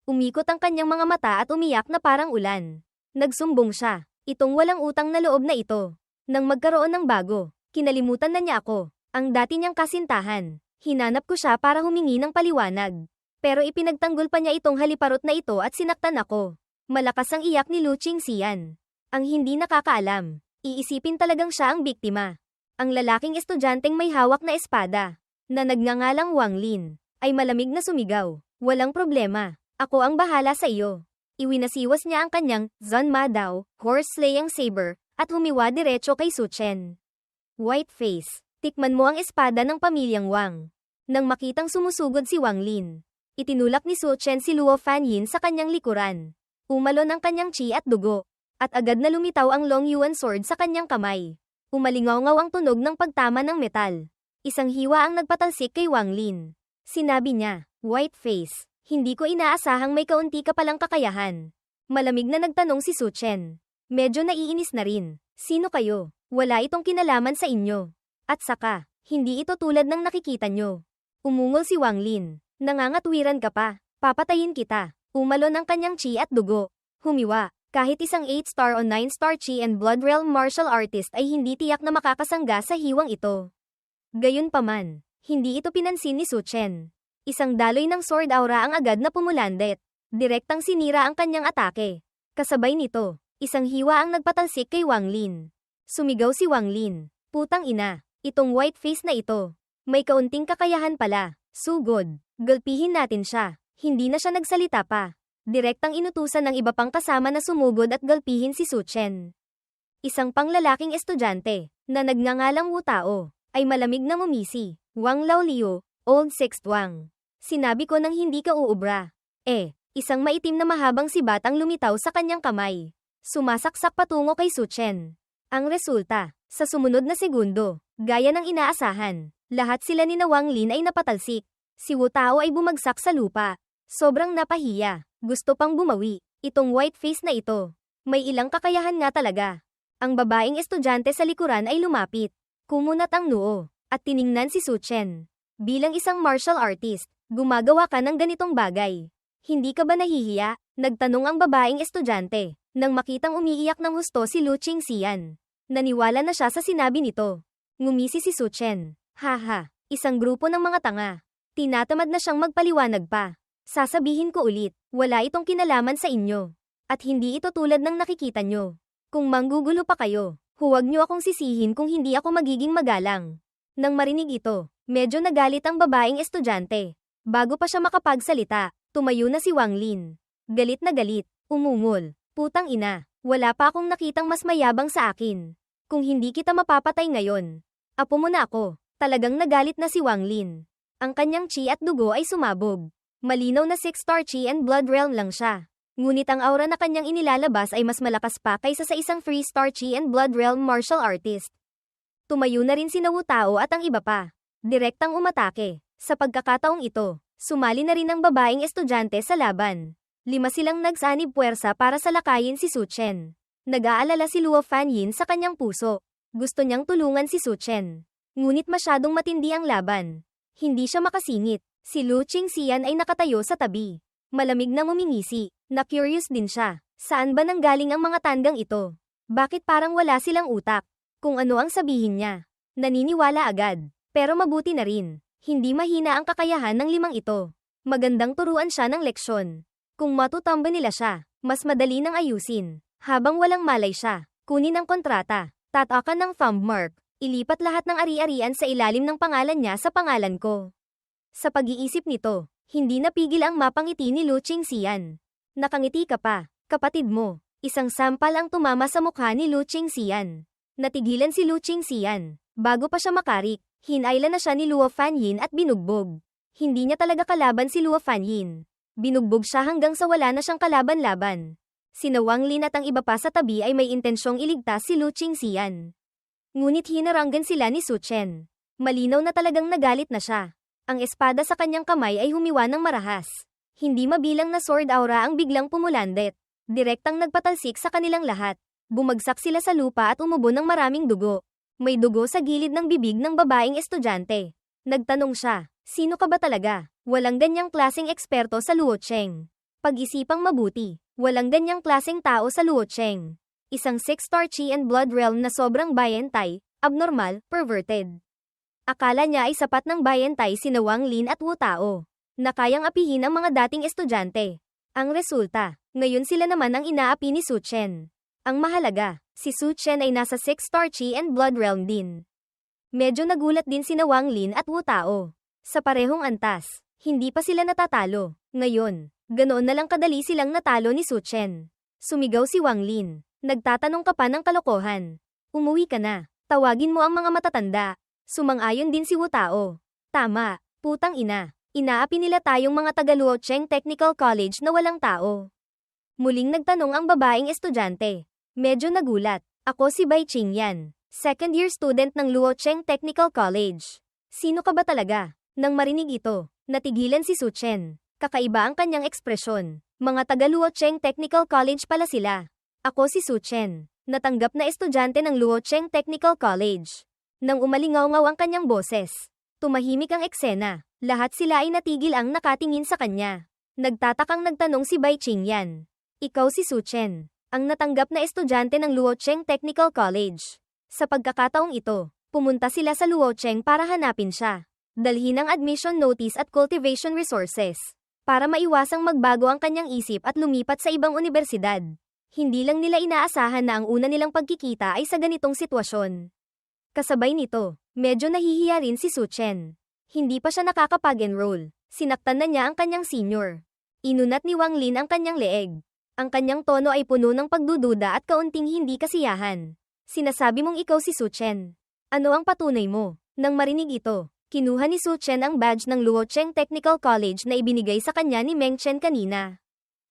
umikot ang kanyang mga mata at umiyak na parang ulan. Nagsumbong siya. Itong walang utang na loob na ito. Nang magkaroon ng bago, kinalimutan na niya ako. Ang dati niyang kasintahan. Hinanap ko siya para humingi ng paliwanag. Pero ipinagtanggol pa niya itong haliparot na ito at sinaktan ako. Malakas ang iyak ni Lu Qingxian. Ang hindi nakakaalam. Iisipin talagang siya ang biktima. Ang lalaking estudyanteng may hawak na espada, na nagngangalang Wang Lin, ay malamig na sumigaw. Walang problema. Ako ang bahala sa iyo. Iwinasiwas niya ang kanyang Zun Ma Dao, horse-slaying saber, at humiwa diretso kay Su Chen. White face. Tikman mo ang espada ng pamilyang Wang. Nang makitang sumusugod si Wang Lin, itinulak ni Su Chen si Luo Fanyin sa kanyang likuran. Umalon ang kanyang chi at dugo, at agad na lumitaw ang Long Yuan sword sa kanyang kamay. Umalingaw-ngaw ang tunog ng pagtama ng metal. Isang hiwa ang nagpatalsik kay Wang Lin. Sinabi niya, white face, hindi ko inaasahang may kaunti ka palang kakayahan. Malamig na nagtanong si Su Chen. Medyo naiinis na rin. Sino kayo? Wala itong kinalaman sa inyo. At saka, hindi ito tulad ng nakikita nyo. Umungol si Wang Lin. Nangangatwiran ka pa. Papatayin kita. Umalon ang kanyang chi at dugo. Humiwa. Kahit isang 8-star o 9-star chi and blood realm martial artist ay hindi tiyak na makakasangga sa hiwang ito. Gayunpaman, hindi ito pinansin ni Su Chen. Isang daloy ng sword aura ang agad na pumulandet. Direktang sinira ang kanyang atake. Kasabay nito, isang hiwa ang nagpatalsik kay Wang Lin. Sumigaw si Wang Lin. Putang ina. Itong white face na ito. May kaunting kakayahan pala. Sugod. Gulpihin natin siya. Hindi na siya nagsalita pa. Direktang inutusan ng iba pang kasama na sumugod at gulpihin si Su Chen. Isang panglalaking estudyante, na nagngangalang Wu Tao, ay malamig na ngumisi. Wang Laoliu, Old Sixth Wang. Sinabi ko nang hindi ka uubra. Isang maitim na mahabang sibat ang lumitaw sa kanyang kamay. Sumasaksak patungo kay Su Chen. Ang resulta, sa sumunod na segundo, gaya ng inaasahan, lahat sila ni Wang Lin ay napatalsik. Si Wu Tao ay bumagsak sa lupa. Sobrang napahiya. Gusto pang bumawi. Itong white face na ito. May ilang kakayahan nga talaga. Ang babaeng estudyante sa likuran ay lumapit. Kumunat ang noo, at tiningnan si Su Chen. Bilang isang martial artist, gumagawa ka ng ganitong bagay. Hindi ka ba nahihiya? Nagtanong ang babaeng estudyante. Nang makitang umiiyak ng husto si Lu Qingxian. Naniwala na siya sa sinabi nito. Ngumisi si Su Chen. Haha, isang grupo ng mga tanga. Tinatamad na siyang magpaliwanag pa. Sasabihin ko ulit, wala itong kinalaman sa inyo. At hindi ito tulad ng nakikita nyo. Kung manggugulo pa kayo, huwag nyo akong sisihin kung hindi ako magiging magalang. Nang marinig ito, medyo nagalit ang babaeng estudyante. Bago pa siya makapagsalita, Tumayo na si Wang Lin. Galit na galit, umungol. Putang ina, wala pa akong nakitang mas mayabang sa akin. Kung hindi kita mapapatay ngayon, apo mo na ako. Talagang nagalit na si Wang Lin. Ang kanyang chi at dugo ay sumabog. Malinaw na 6-star chi and blood realm lang siya. Ngunit ang aura na kanyang inilalabas ay mas malakas pa kaysa sa isang 3-star chi and blood realm martial artist. Tumayo na rin si Wu Tao at ang iba pa. Direktang umatake. Sa pagkakataong ito, sumali na rin ang babaeng estudyante sa laban. 5 silang nagsanib puwersa para salakayin si Su Chen. Nag-aalala si Luo Fanyin sa kanyang puso. Gusto niyang tulungan si Su Chen. Ngunit masyadong matindi ang laban. Hindi siya makasingit. Si Lu Qingxian ay nakatayo sa tabi. Malamig na ngumingisi. Na-curious din siya. Saan ba nanggaling ang mga tandang ito? Bakit parang wala silang utak? Kung ano ang sabihin niya. Naniniwala agad. Pero mabuti na rin. Hindi mahina ang kakayahan ng 5 ito. Magandang turuan siya ng leksyon. Kung matutamba nila siya, mas madali nang ayusin. Habang walang malay siya, kunin ang kontrata. Tatakan ng thumb mark. Ilipat lahat ng ari-arian sa ilalim ng pangalan niya sa pangalan ko. Sa pag-iisip nito, hindi napigil ang mapangiti ni Lu Qingxian. Nakangiti ka pa, kapatid mo. Isang sampal ang tumama sa mukha ni Lu Qingxian. Natigilan si Lu Qingxian. Bago pa siya makarik, hinailan na siya ni Luo Fanyin at binugbog. Hindi niya talaga kalaban si Luo Fanyin. Binugbog siya hanggang sa wala na siyang kalaban-laban. Sina Wang Lin at ang iba pa sa tabi ay may intensyong iligtas si Lu Qingxian. Ngunit hinaranggan sila ni Su Chen. Malinaw na talagang nagalit na siya. Ang espada sa kanyang kamay ay humiwa ng marahas. Hindi mabilang na sword aura ang biglang pumulandet. Direktang nagpatalsik sa kanilang lahat. Bumagsak sila sa lupa at umubo ng maraming dugo. May dugo sa gilid ng bibig ng babaeng estudyante. Nagtanong siya, sino ka ba talaga? Walang ganyang klaseng eksperto sa Luo Cheng. Pag-isipang mabuti, walang ganyang klaseng tao sa Luo Cheng. Isang 6-star chi and blood realm na sobrang bayentay, abnormal, perverted. Akala niya ay sapat ng bayentay sina Wang Lin at Wu Tao, na kayang apihin ang mga dating estudyante. Ang resulta, ngayon sila naman ang inaapi ni Su Chen. Ang mahalaga, si Su Chen ay nasa 6-star chi and blood realm din. Medyo nagulat din sina Wang Lin at Wu Tao. Sa parehong antas, hindi pa sila natatalo. Ngayon, ganoon na lang kadali silang natalo ni Su Chen. Sumigaw si Wang Lin. Nagtatanong ka pa ng kalokohan. Umuwi ka na. Tawagin mo ang mga matatanda. Sumang-ayon din si Wu Tao. Tama, putang ina. Inaapi nila tayong mga taga Luo Cheng Technical College na walang tao. Muling nagtanong ang babaeng estudyante. Medyo nagulat. Ako si Bai Qingyan, second-year student ng Luo Cheng Technical College. Sino ka ba talaga? Nang marinig ito, natigilan si Su Chen. Kakaiba ang kanyang ekspresyon. Mga taga Luo Cheng Technical College pala sila. Ako si Su Chen, natanggap na estudyante ng Luo Cheng Technical College. Nang umalingaw-ngaw ang kanyang boses, tumahimik ang eksena. Lahat sila ay natigil ang nakatingin sa kanya. Nagtatakang nagtanong si Bai Qingyan. Ikaw si Su Chen, ang natanggap na estudyante ng Luo Cheng Technical College. Sa pagkakataong ito, pumunta sila sa Luo Cheng para hanapin siya. Dalhin ang admission notice at cultivation resources. Para maiwasang magbago ang kanyang isip at lumipat sa ibang unibersidad. Hindi lang nila inaasahan na ang una nilang pagkikita ay sa ganitong sitwasyon. Kasabay nito, medyo nahihiya rin si Su Chen. Hindi pa siya nakakapag-enroll. Sinaktan na niya ang kanyang senior. Inunat ni Wang Lin ang kanyang leeg. Ang kanyang tono ay puno ng pagdududa at kaunting hindi kasiyahan. Sinasabi mong ikaw si Su Chen. Ano ang patunay mo? Nang marinig ito, kinuha ni Su Chen ang badge ng Luo Cheng Technical College na ibinigay sa kanya ni Meng Chen kanina.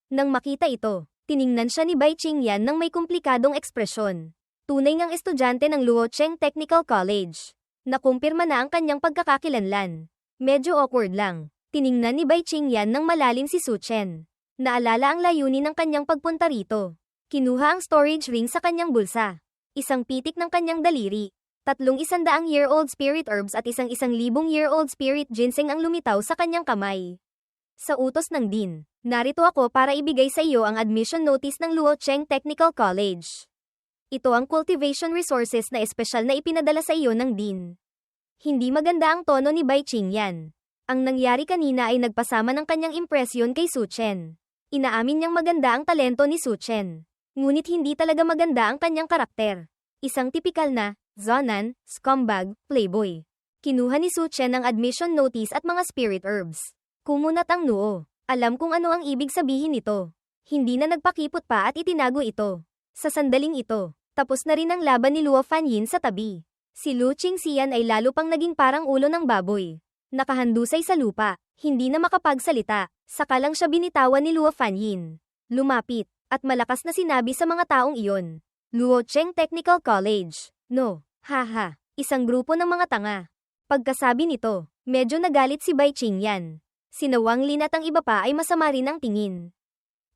Nang makita ito, tiningnan siya ni Bai Qingyan ng may komplikadong ekspresyon. Tunay ngang estudyante ng Luo Cheng Technical College. Nakumpirma na ang kanyang pagkakakilanlan. Medyo awkward lang. Tiningnan ni Bai Qingyan ng malalim si Su Chen. Naalala ang layunin ng kanyang pagpunta rito. Kinuha ang storage ring sa kanyang bulsa. Isang pitik ng kanyang daliri. 300-year-old spirit herbs at 1,000-year-old spirit ginseng ang lumitaw sa kanyang kamay. Sa utos ng Dean, narito ako para ibigay sa iyo ang admission notice ng Luo Cheng Technical College. Ito ang cultivation resources na espesyal na ipinadala sa iyo ng Dean. Hindi maganda ang tono ni Bai Qingyan. Ang nangyari kanina ay nagpasama ng kanyang impresyon kay Su Chen. Inaamin niyang maganda ang talento ni Su Chen. Ngunit hindi talaga maganda ang kanyang karakter. Isang tipikal na, zonan, scumbag, playboy. Kinuha ni Su Chen ang admission notice at mga spirit herbs. Kumunat ang noo. Alam kung ano ang ibig sabihin nito. Hindi na nagpakipot pa at itinago ito. Sa sandaling ito, tapos na rin ang laban ni Luo Fanyin sa tabi. Si Lu Qingxian ay lalo pang naging parang ulo ng baboy. Nakahandusay sa lupa, hindi na makapagsalita, saka lang siya binitawan ni Luo Fanyin. Lumapit, at malakas na sinabi sa mga taong iyon. Luo Cheng Technical College. No, haha, isang grupo ng mga tanga. Pagkasabi nito, medyo nagalit si Bai Qingyan. Sina Wang Lin at ang iba pa ay masama rin ang tingin.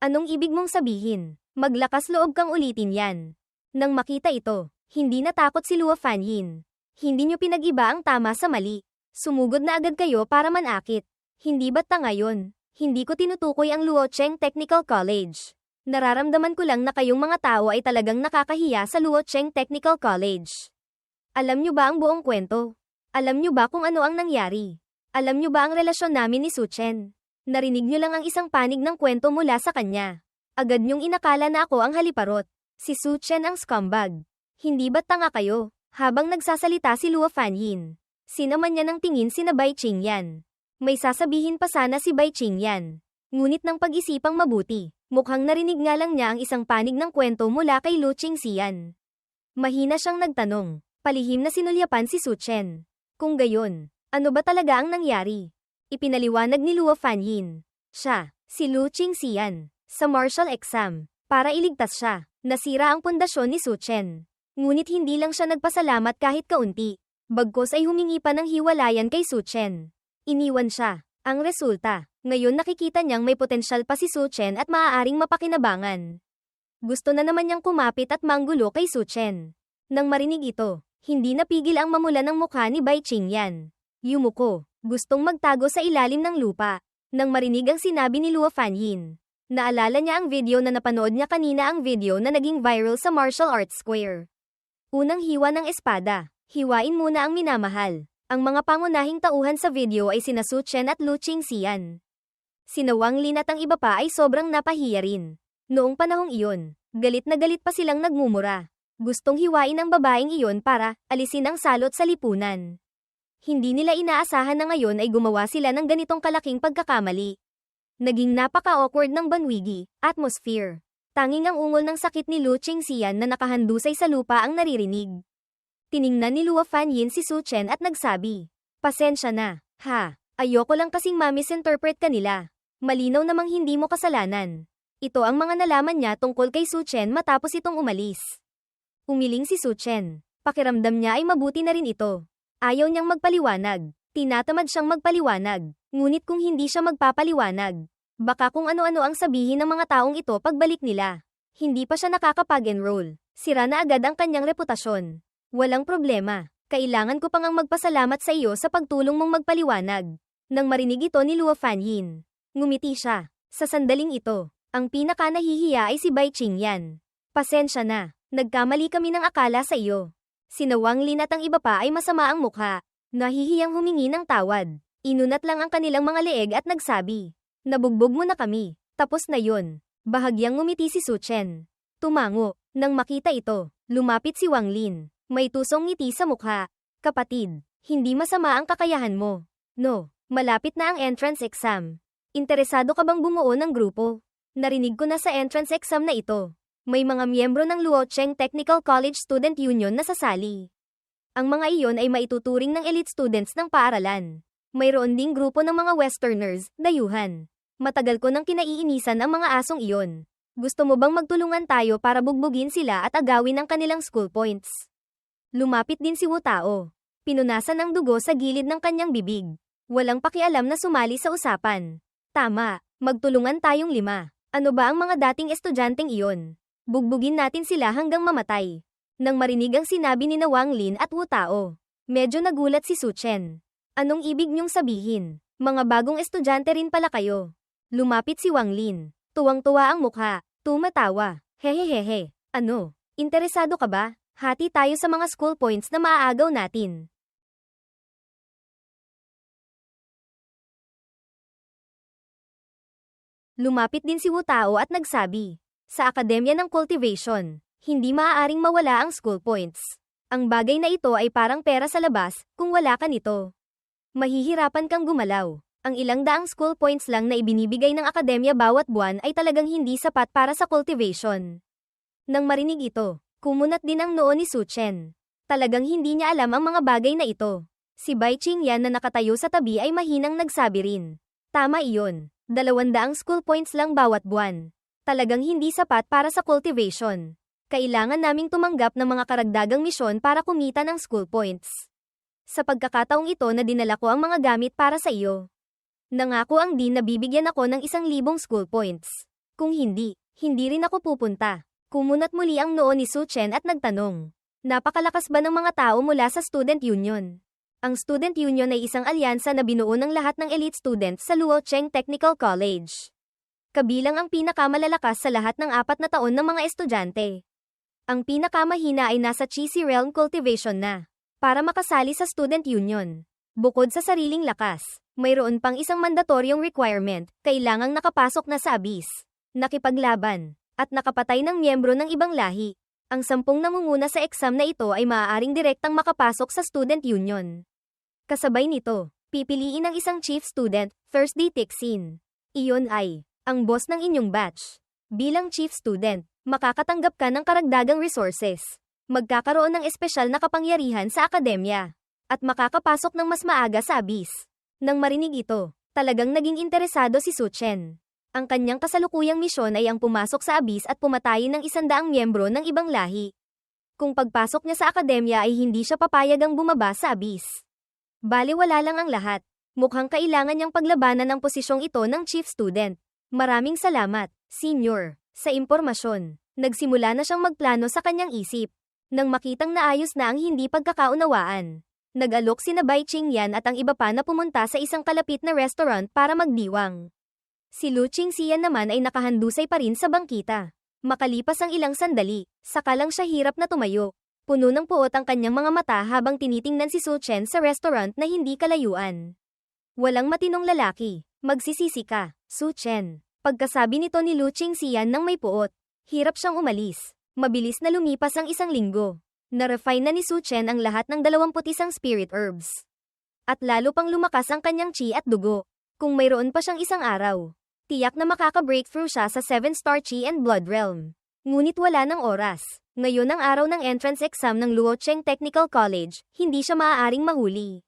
Anong ibig mong sabihin? Maglakas loob kang ulitin yan. Nang makita ito, hindi natakot si Luo Fanyin. Hindi niyo pinag-iba ang tama sa mali. Sumugod na agad kayo para manakit. Hindi ba't tanga yun? Hindi ko tinutukoy ang Luo Cheng Technical College. Nararamdaman ko lang na kayong mga tao ay talagang nakakahiya sa Luo Cheng Technical College. Alam niyo ba ang buong kwento? Alam niyo ba kung ano ang nangyari? Alam niyo ba ang relasyon namin ni Su Chen? Narinig niyo lang ang isang panig ng kwento mula sa kanya. Agad niyong inakala na ako ang haliparot. Si Su Chen ang scumbag. Hindi ba't tanga kayo? Habang nagsasalita si Luo Fanyin, sinaman niya ng tingin sina Bai Qingyan. May sasabihin pa sana si Bai Qingyan. Ngunit ng pag-isipang mabuti, mukhang narinig nga lang niya ang isang panig ng kwento mula kay Lu Qingxian. Mahina siyang nagtanong. Palihim na sinulyapan si Su Chen. Kung gayon, ano ba talaga ang nangyari? Ipinaliwanag ni Luo Fanyin. Siya, si Lu Qingxian, sa martial exam, para iligtas siya. Nasira ang pundasyon ni Su Chen. Ngunit hindi lang siya nagpasalamat kahit kaunti. Bagkos ay humingi pa ng hiwalayan kay Su Chen. Iniwan siya. Ang resulta, ngayon nakikita niyang may potensyal pa si Su Chen at maaaring mapakinabangan. Gusto na naman niyang kumapit at manggulo kay Su Chen. Nang marinig ito, hindi napigil ang mamula ng mukha ni Bai Qingyan. Yumuko, gustong magtago sa ilalim ng lupa. Nang marinig ang sinabi ni Luo Fanyin, naalala niya ang video na napanood niya kanina, ang video na naging viral sa Martial Arts Square. Unang hiwa ng espada, hiwain muna ang minamahal. Ang mga pangunahing tauhan sa video ay sina Su Chen at Lu Qingxian. Sina Wang Lin at ang iba pa ay sobrang napahiya rin. Noong panahong iyon, galit na galit pa silang nagmumura. Gustong hiwain ang babaeng iyon para alisin ang salot sa lipunan. Hindi nila inaasahan na ngayon ay gumawa sila ng ganitong kalaking pagkakamali. Naging napaka-awkward ng banwigi, atmosphere. Tanging ang ungol ng sakit ni Lu Qingxian na nakahandusay sa lupa ang naririnig. Tiningnan ni Luo Fanyin si Su Chen at nagsabi, "Pasensya na, ha? Ayoko lang kasing ma-misinterpret ka nila. Malinaw namang hindi mo kasalanan." Ito ang mga nalaman niya tungkol kay Su Chen matapos itong umalis. Umiling si Su Chen. Pakiramdam niya ay mabuti na rin ito. Ayaw niyang magpaliwanag. Tinatamad siyang magpaliwanag. Ngunit kung hindi siya magpapaliwanag, baka kung ano-ano ang sabihin ng mga taong ito pagbalik nila. Hindi pa siya nakakapag-enroll. Sira na agad ang kanyang reputasyon. Walang problema. Kailangan ko pang magpasalamat sa iyo sa pagtulong mong magpaliwanag. Nang marinig ito ni Luo Fanyin, ngumiti siya. Sa sandaling ito, ang pinaka-nahihiya ay si Bai Qingyan. Pasensya na, nagkamali kami ng akala sa iyo. Sina Wang Lin at ang iba pa ay masama ang mukha. Nahihiyang humingi ng tawad. Inunat lang ang kanilang mga leeg at nagsabi, "Nabugbog mo na kami." Tapos na yun. Bahagyang ngumiti si Su Chen. Tumango. Nang makita ito, lumapit si Wang Lin. May tusong ngiti sa mukha. "Kapatid, hindi masama ang kakayahan mo. No, malapit na ang entrance exam. Interesado ka bang bumuo ng grupo? Narinig ko na sa entrance exam na ito. May mga miyembro ng Luo Cheng Technical College Student Union na sasali. Ang mga iyon ay maituturing ng elite students ng paaralan. Mayroon ding grupo ng mga Westerners, dayuhan. Matagal ko nang kinaiinisan ang mga asong iyon. Gusto mo bang magtulungan tayo para bugbugin sila at agawin ang kanilang school points?" Lumapit din si Wu Tao. Pinunasan ng dugo sa gilid ng kanyang bibig. Walang pakialam na sumali sa usapan. "Tama, magtulungan tayong 5. Ano ba ang mga dating estudyanteng iyon? Bugbugin natin sila hanggang mamatay." Nang marinig ang sinabi ni Wang Lin at Wu Tao, medyo nagulat si Su Chen. "Anong ibig niyong sabihin? Mga bagong estudyante rin pala kayo." Lumapit si Wang Lin. Tuwang-tuwa ang mukha. Tumatawa. "Hehehehe. Ano? Interesado ka ba? Hati tayo sa mga school points na maaagaw natin." Lumapit din si Wu Tao at nagsabi, "Sa Akademya ng Cultivation, hindi maaaring mawala ang school points. Ang bagay na ito ay parang pera sa labas, kung wala ka nito. Mahihirapan kang gumalaw. Ang ilang daang school points lang na ibinibigay ng akademya bawat buwan ay talagang hindi sapat para sa cultivation. Nang marinig ito, kumunat din ang noo ni Su Chen. Talagang hindi niya alam ang mga bagay na ito. Si Bai Qingyan na nakatayo sa tabi ay mahinang nagsabi rin. Tama iyon, 200 school points lang bawat buwan. Talagang hindi sapat para sa cultivation. Kailangan naming tumanggap ng mga karagdagang misyon para kumita ng school points. Sa pagkakataong ito na dinala ko ang mga gamit para sa iyo. Nangako ang dean na bibigyan ako ng 1,000 school points. Kung hindi, hindi rin ako pupunta. Kumunat muli ang noo ni Su Chen at nagtanong. Napakalakas ba ng mga tao mula sa Student Union? Ang Student Union ay isang alyansa na binuo ng lahat ng elite students sa Luocheng Technical College. Kabilang ang pinakamalalakas sa lahat ng 4 na taon ng mga estudyante. Ang pinakamahina ay nasa Cheesy Realm Cultivation na. Para makasali sa Student Union. Bukod sa sariling lakas, mayroon pang isang mandatoryong requirement, kailangang nakapasok na sa abyss, nakipaglaban, at nakapatay ng miyembro ng ibang lahi. Ang 10 nangunguna sa exam na ito ay maaaring direktang makapasok sa Student Union. Kasabay nito, pipiliin ang isang chief student, Thursday Tixin. Iyon ay, ang boss ng inyong batch. Bilang chief student, makakatanggap ka ng karagdagang resources. Magkakaroon ng espesyal na kapangyarihan sa akademya. At makakapasok ng mas maaga sa abyss. Nang marinig ito, talagang naging interesado si Su Chen. Ang kanyang kasalukuyang misyon ay ang pumasok sa abyss at pumatayin ng 100 miyembro ng ibang lahi. Kung pagpasok niya sa akademya ay hindi siya papayagang bumaba sa abyss. Baliwala lang ang lahat. Mukhang kailangan niyang paglabanan ang posisyong ito ng chief student. Maraming salamat, senior, sa impormasyon. Nagsimula na siyang magplano sa kanyang isip. Nang makitang naayos na ang hindi pagkakaunawaan. Nag-alok sina Bai Qingyan at ang iba pa na pumunta sa isang kalapit na restaurant para magdiwang. Si Lu Qingxian naman ay nakahandusay pa rin sa bangkita. Makalipas ang ilang sandali, saka lang siya hirap na tumayo. Puno ng puot ang kanyang mga mata habang tinitingnan si Su Chen sa restaurant na hindi kalayuan. Walang matinong lalaki, magsisisi ka, Su Chen. Pagkasabi nito ni Lu Qingxian nang may puot, hirap siyang umalis. Mabilis na lumipas ang 1 linggo. Na-refine na ni Su Chen ang lahat ng 21 spirit herbs. At lalo pang lumakas ang kanyang chi at dugo. Kung mayroon pa siyang 1 araw, tiyak na makaka-breakthrough siya sa 7-star chi and blood realm. Ngunit wala ng oras. Ngayon ang araw ng entrance exam ng Luocheng Technical College, hindi siya maaaring mahuli.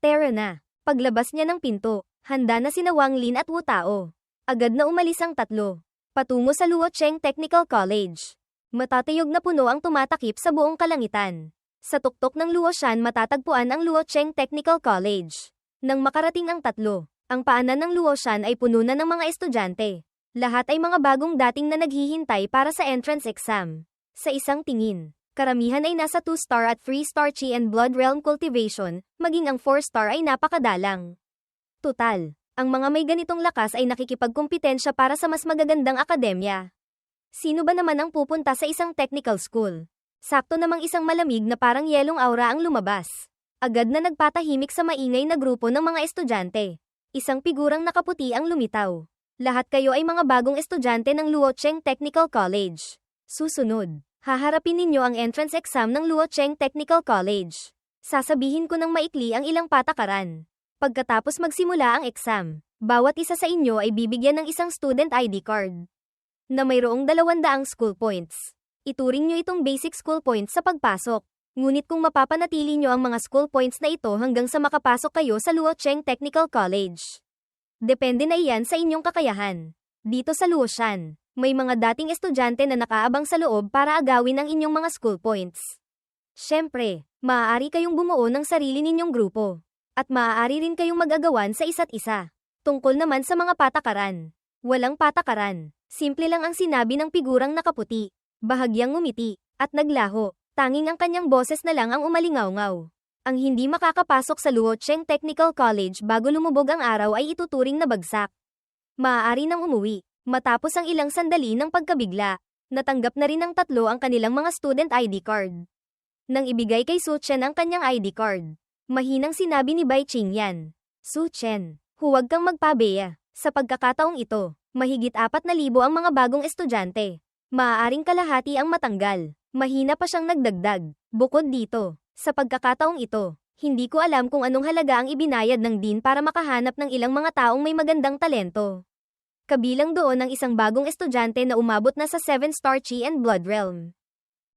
Tara na. Paglabas niya ng pinto, handa na sina Wang Lin at Wu Tao. Agad na umalis ang tatlo. Patungo sa Luocheng Technical College. Matatayog na puno ang tumatakip sa buong kalangitan. Sa tuktok ng Luoshan matatagpuan ang Luocheng Technical College. Nang makarating ang tatlo, ang paanan ng Luoshan ay puno na ng mga estudyante. Lahat ay mga bagong dating na naghihintay para sa entrance exam. Sa isang tingin, karamihan ay nasa 2-star at 3-star Chi and Blood Realm Cultivation, maging ang 4-star ay napakadalang. Tutal, ang mga may ganitong lakas ay nakikipagkumpitensya para sa mas magagandang akademya. Sino ba naman ang pupunta sa isang technical school? Sakto namang isang malamig na parang yelong aura ang lumabas. Agad na nagpatahimik sa maingay na grupo ng mga estudyante. Isang figurang nakaputi ang lumitaw. Lahat kayo ay mga bagong estudyante ng Luocheng Technical College. Susunod, haharapin ninyo ang entrance exam ng Luocheng Technical College. Sasabihin ko ng maikli ang ilang patakaran. Pagkatapos magsimula ang exam, bawat isa sa inyo ay bibigyan ng isang student ID card na mayroong 200 school points. Ituring nyo itong basic school points sa pagpasok. Ngunit kung mapapanatili nyo ang mga school points na ito hanggang sa makapasok kayo sa Luocheng Technical College. Depende na iyan sa inyong kakayahan. Dito sa Luoshan, may mga dating estudyante na nakaabang sa loob para agawin ang inyong mga school points. Siyempre, maaari kayong bumuo ng sarili ninyong grupo. At maaari rin kayong mag-agawan sa isa't isa. Tungkol naman sa mga patakaran. Walang patakaran. Simple lang ang sinabi ng figurang nakaputi. Bahagyang ngumiti, at naglaho. Tanging ang kanyang boses na lang ang umalingaw-ngaw. Ang hindi makakapasok sa Luocheng Technical College bago lumubog ang araw ay ituturing na bagsak. Maaari nang umuwi. Matapos ang ilang sandali ng pagkabigla, natanggap na rin ng tatlo ang kanilang mga student ID card. Nang ibigay kay Su Chen ang kanyang ID card, mahinang sinabi ni Bai Qingyan, Su Chen, huwag kang magpabeya. Sa pagkakataong ito, mahigit 4,000 ang mga bagong estudyante. Maaaring kalahati ang matanggal. Mahina pa siyang nagdagdag. Bukod dito, sa pagkakataong ito, Hindi ko alam kung anong halaga ang ibinayad ng dean para makahanap ng ilang mga taong may magandang talento. Kabilang doon ang isang bagong estudyante na umabot na sa 7-star Chi and Blood Realm.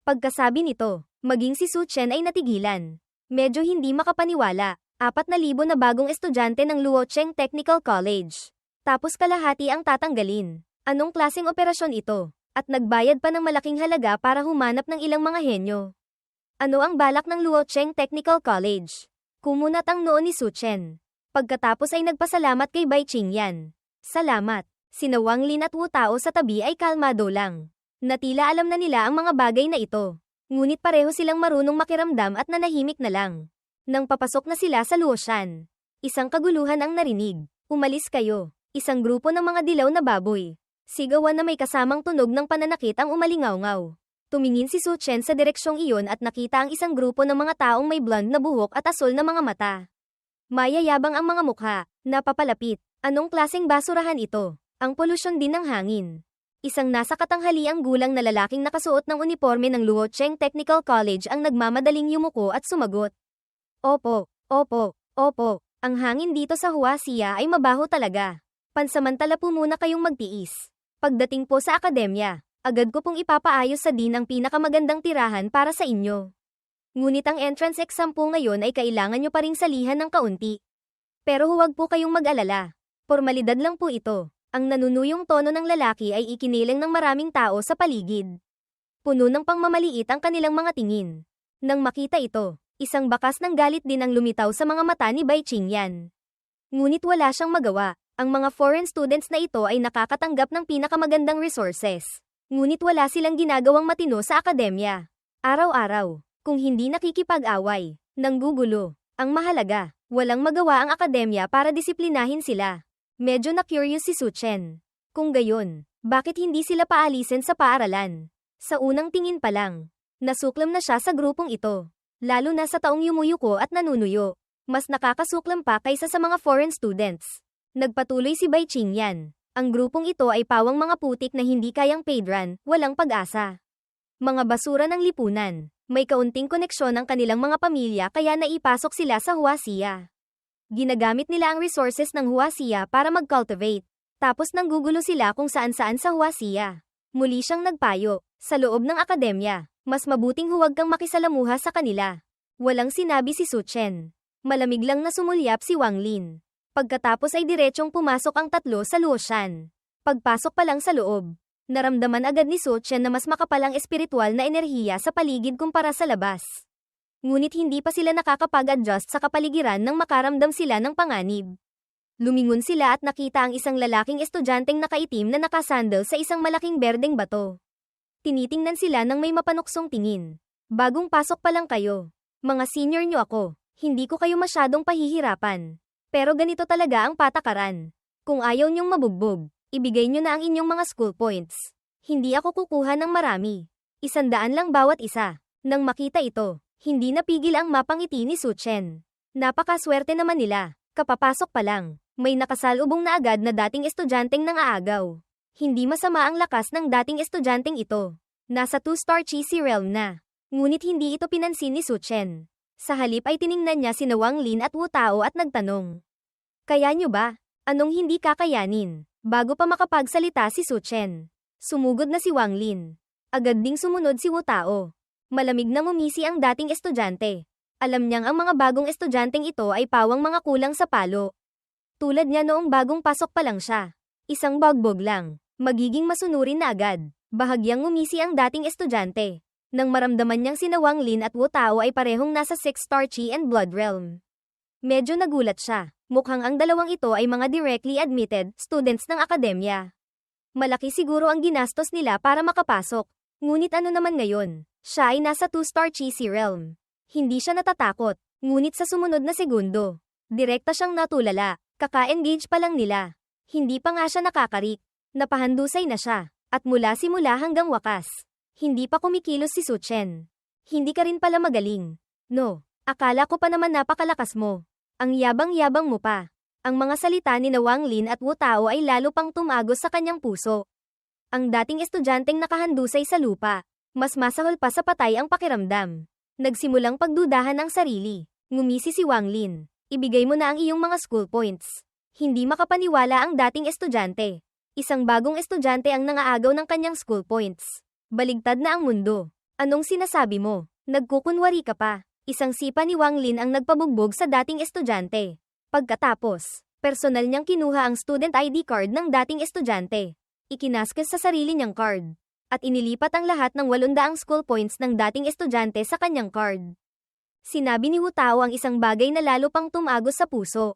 Pagkasabi nito, maging si Su Chen ay natigilan. Medyo hindi makapaniwala, 4,000 na bagong estudyante ng Luocheng Technical College. Tapos kalahati ang tatanggalin. Anong klaseng operasyon ito? At nagbayad pa ng malaking halaga para humanap ng ilang mga henyo. Ano ang balak ng Luocheng Technical College? Kumunat ang noo ni Su Chen. Pagkatapos ay nagpasalamat kay Bai Qingyan. Salamat. Sina Wang Lin at Wu Tao sa tabi ay kalmado lang. Natila alam na nila ang mga bagay na ito. Ngunit pareho silang marunong makiramdam at nanahimik na lang. Nang papasok na sila sa Luoshan, isang kaguluhan ang narinig. Umalis kayo. Isang grupo ng mga dilaw na baboy. Sigawan na may kasamang tunog ng pananakit ang umalingaw-ngaw. Tumingin si Su Chen sa direksyong iyon at nakita ang isang grupo ng mga taong may blonde na buhok at asul na mga mata. Mayayabang ang mga mukha, napapalapit. Anong klaseng basurahan ito? Ang polusyon din ng hangin. Isang nasa katanghaliang gulang na lalaking nakasuot ng uniforme ng Luocheng Technical College ang nagmamadaling yumuko at sumagot. Opo, opo, opo. Ang hangin dito sa Huaxia ay mabaho talaga. Pansamantala po muna kayong magtiis. Pagdating po sa akademya, agad ko pong ipapaayos sa dean ang pinakamagandang tirahan para sa inyo. Ngunit ang entrance exam po ngayon ay kailangan nyo pa ring salihan ng kaunti. Pero huwag po kayong mag-alala. Formalidad lang po ito. Ang nanunuyong tono ng lalaki ay ikiniling ng maraming tao sa paligid. Puno ng pangmamaliit ang kanilang mga tingin. Nang makita ito, isang bakas ng galit din ang lumitaw sa mga mata ni Bai Qingyan. Ngunit wala siyang magawa. Ang mga foreign students na ito ay nakakatanggap ng pinakamagandang resources. Ngunit wala silang ginagawang matino sa akademya. Araw-araw, kung hindi nakikipag-away, nanggugulo. Ang mahalaga, walang magawa ang akademya para disiplinahin sila. Medyo na-curious si Su Chen. Kung gayon, bakit hindi sila paalisin sa paaralan? Sa unang tingin pa lang, nasuklam na siya sa grupong ito. Lalo na sa taong yumuyuko at nanunuyo. Mas nakakasuklam pa kaysa sa mga foreign students. Nagpatuloy si Bai Qingyan. Ang grupong ito ay pawang mga putik na hindi kayang paidran, walang pag-asa. Mga basura ng lipunan. May kaunting koneksyon ang kanilang mga pamilya kaya naipasok sila sa Huaxia. Ginagamit nila ang resources ng Huaxia para mag-cultivate. Tapos nanggugulo sila kung saan-saan sa Huaxia. Muli siyang nagpayo, sa loob ng akademya, mas mabuting huwag kang makisalamuha sa kanila. Walang sinabi si Su Chen. Malamig lang na sumulyap si Wang Lin. Pagkatapos ay diretsyong pumasok ang tatlo sa Luoshan. Pagpasok pa lang sa loob, naramdaman agad ni Su Chen na mas makapal ang espiritual na enerhiya sa paligid kumpara sa labas. Ngunit hindi pa sila nakakapag-adjust sa kapaligiran nang makaramdam sila ng panganib. Lumingon sila at nakita ang isang lalaking estudyanteng nakaitim na nakasandal sa isang malaking berdeng bato. Tinitingnan sila nang may mapanuksong tingin. Bagong pasok pa lang kayo. Mga senior nyo ako, hindi ko kayo masyadong pahihirapan. Pero ganito talaga ang patakaran. Kung ayaw nyong mabugbog, ibigay nyo na ang inyong mga school points. Hindi ako kukuha ng marami. 100 lang bawat isa. Nang makita ito, hindi napigil ang mapangiti ni Su Chen. Napakaswerte naman nila. Kapapasok pa lang, may nakasalubong na agad na dating estudyanteng nangaagaw. Hindi masama ang lakas ng dating estudyanteng ito. Nasa 2-star Chi si Realm na. Ngunit hindi ito pinansin ni Su Chen. Sa halip ay tiningnan niya sina Wang Lin at Wu Tao at nagtanong. Kaya nyo ba? Anong hindi kakayanin? Bago pa makapagsalita si Su Chen, sumugod na si Wang Lin. Agad ding sumunod si Wu Tao. Malamig na ngumisi ang dating estudyante. Alam niyang ang mga bagong estudyanteng ito ay pawang mga kulang sa palo. Tulad niya noong bagong pasok pa lang siya. Isang bagbog lang. Magiging masunurin na agad. Bahagyang ngumisi ang dating estudyante. Nang maramdaman niyang sina Wang Lin at Wu Tao ay parehong nasa 6-star Chi and Blood Realm. Medyo nagulat siya. Mukhang ang dalawang ito ay mga directly admitted students ng akademya. Malaki siguro ang ginastos nila para makapasok. Ngunit ano naman ngayon? Siya ay nasa 2-star Chi si Realm. Hindi siya natatakot. Ngunit sa sumunod na segundo, direkta siyang natulala. Kaka-engage pa lang nila. Hindi pa nga siya nakakarik. Napahandusay na siya. At mula simula hanggang wakas, hindi pa kumikilos si Su Chen. Hindi ka rin pala magaling. No, akala ko pa naman napakalakas mo. Ang yabang-yabang mo pa. Ang mga salita ni na Wang Lin at Wu Tao ay lalo pang tumagos sa kanyang puso. Ang dating estudyanteng nakahandusay sa lupa, mas masahol pa sa patay ang pakiramdam. Nagsimulang pagdudahan ang sarili. Ngumisi si Wang Lin. Ibigay mo na ang iyong mga school points. Hindi makapaniwala ang dating estudyante. Isang bagong estudyante ang nangaagaw ng kanyang school points. Baligtad na ang mundo. Anong sinasabi mo? Nagkukunwari ka pa. Isang sipa ni Wang Lin ang nagpabugbog sa dating estudyante. Pagkatapos, personal niyang kinuha ang student ID card ng dating estudyante. Ikinaskes sa sarili niyang card. At inilipat ang lahat ng 800 school points ng dating estudyante sa kanyang card. Sinabi ni Wu Tao ang isang bagay na lalo pang tumagos sa puso.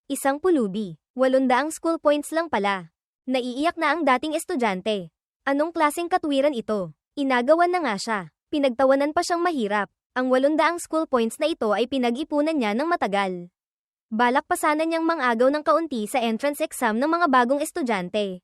Isang pulubi, 800 school points lang pala. Naiiyak na ang dating estudyante. Anong klaseng katwiran ito? Inagawan na nga siya. Pinagtawanan pa siyang mahirap. Ang 800 school points na ito ay pinag-ipunan niya ng matagal. Balak pa sana niyang mangagaw ng kaunti sa entrance exam ng mga bagong estudyante.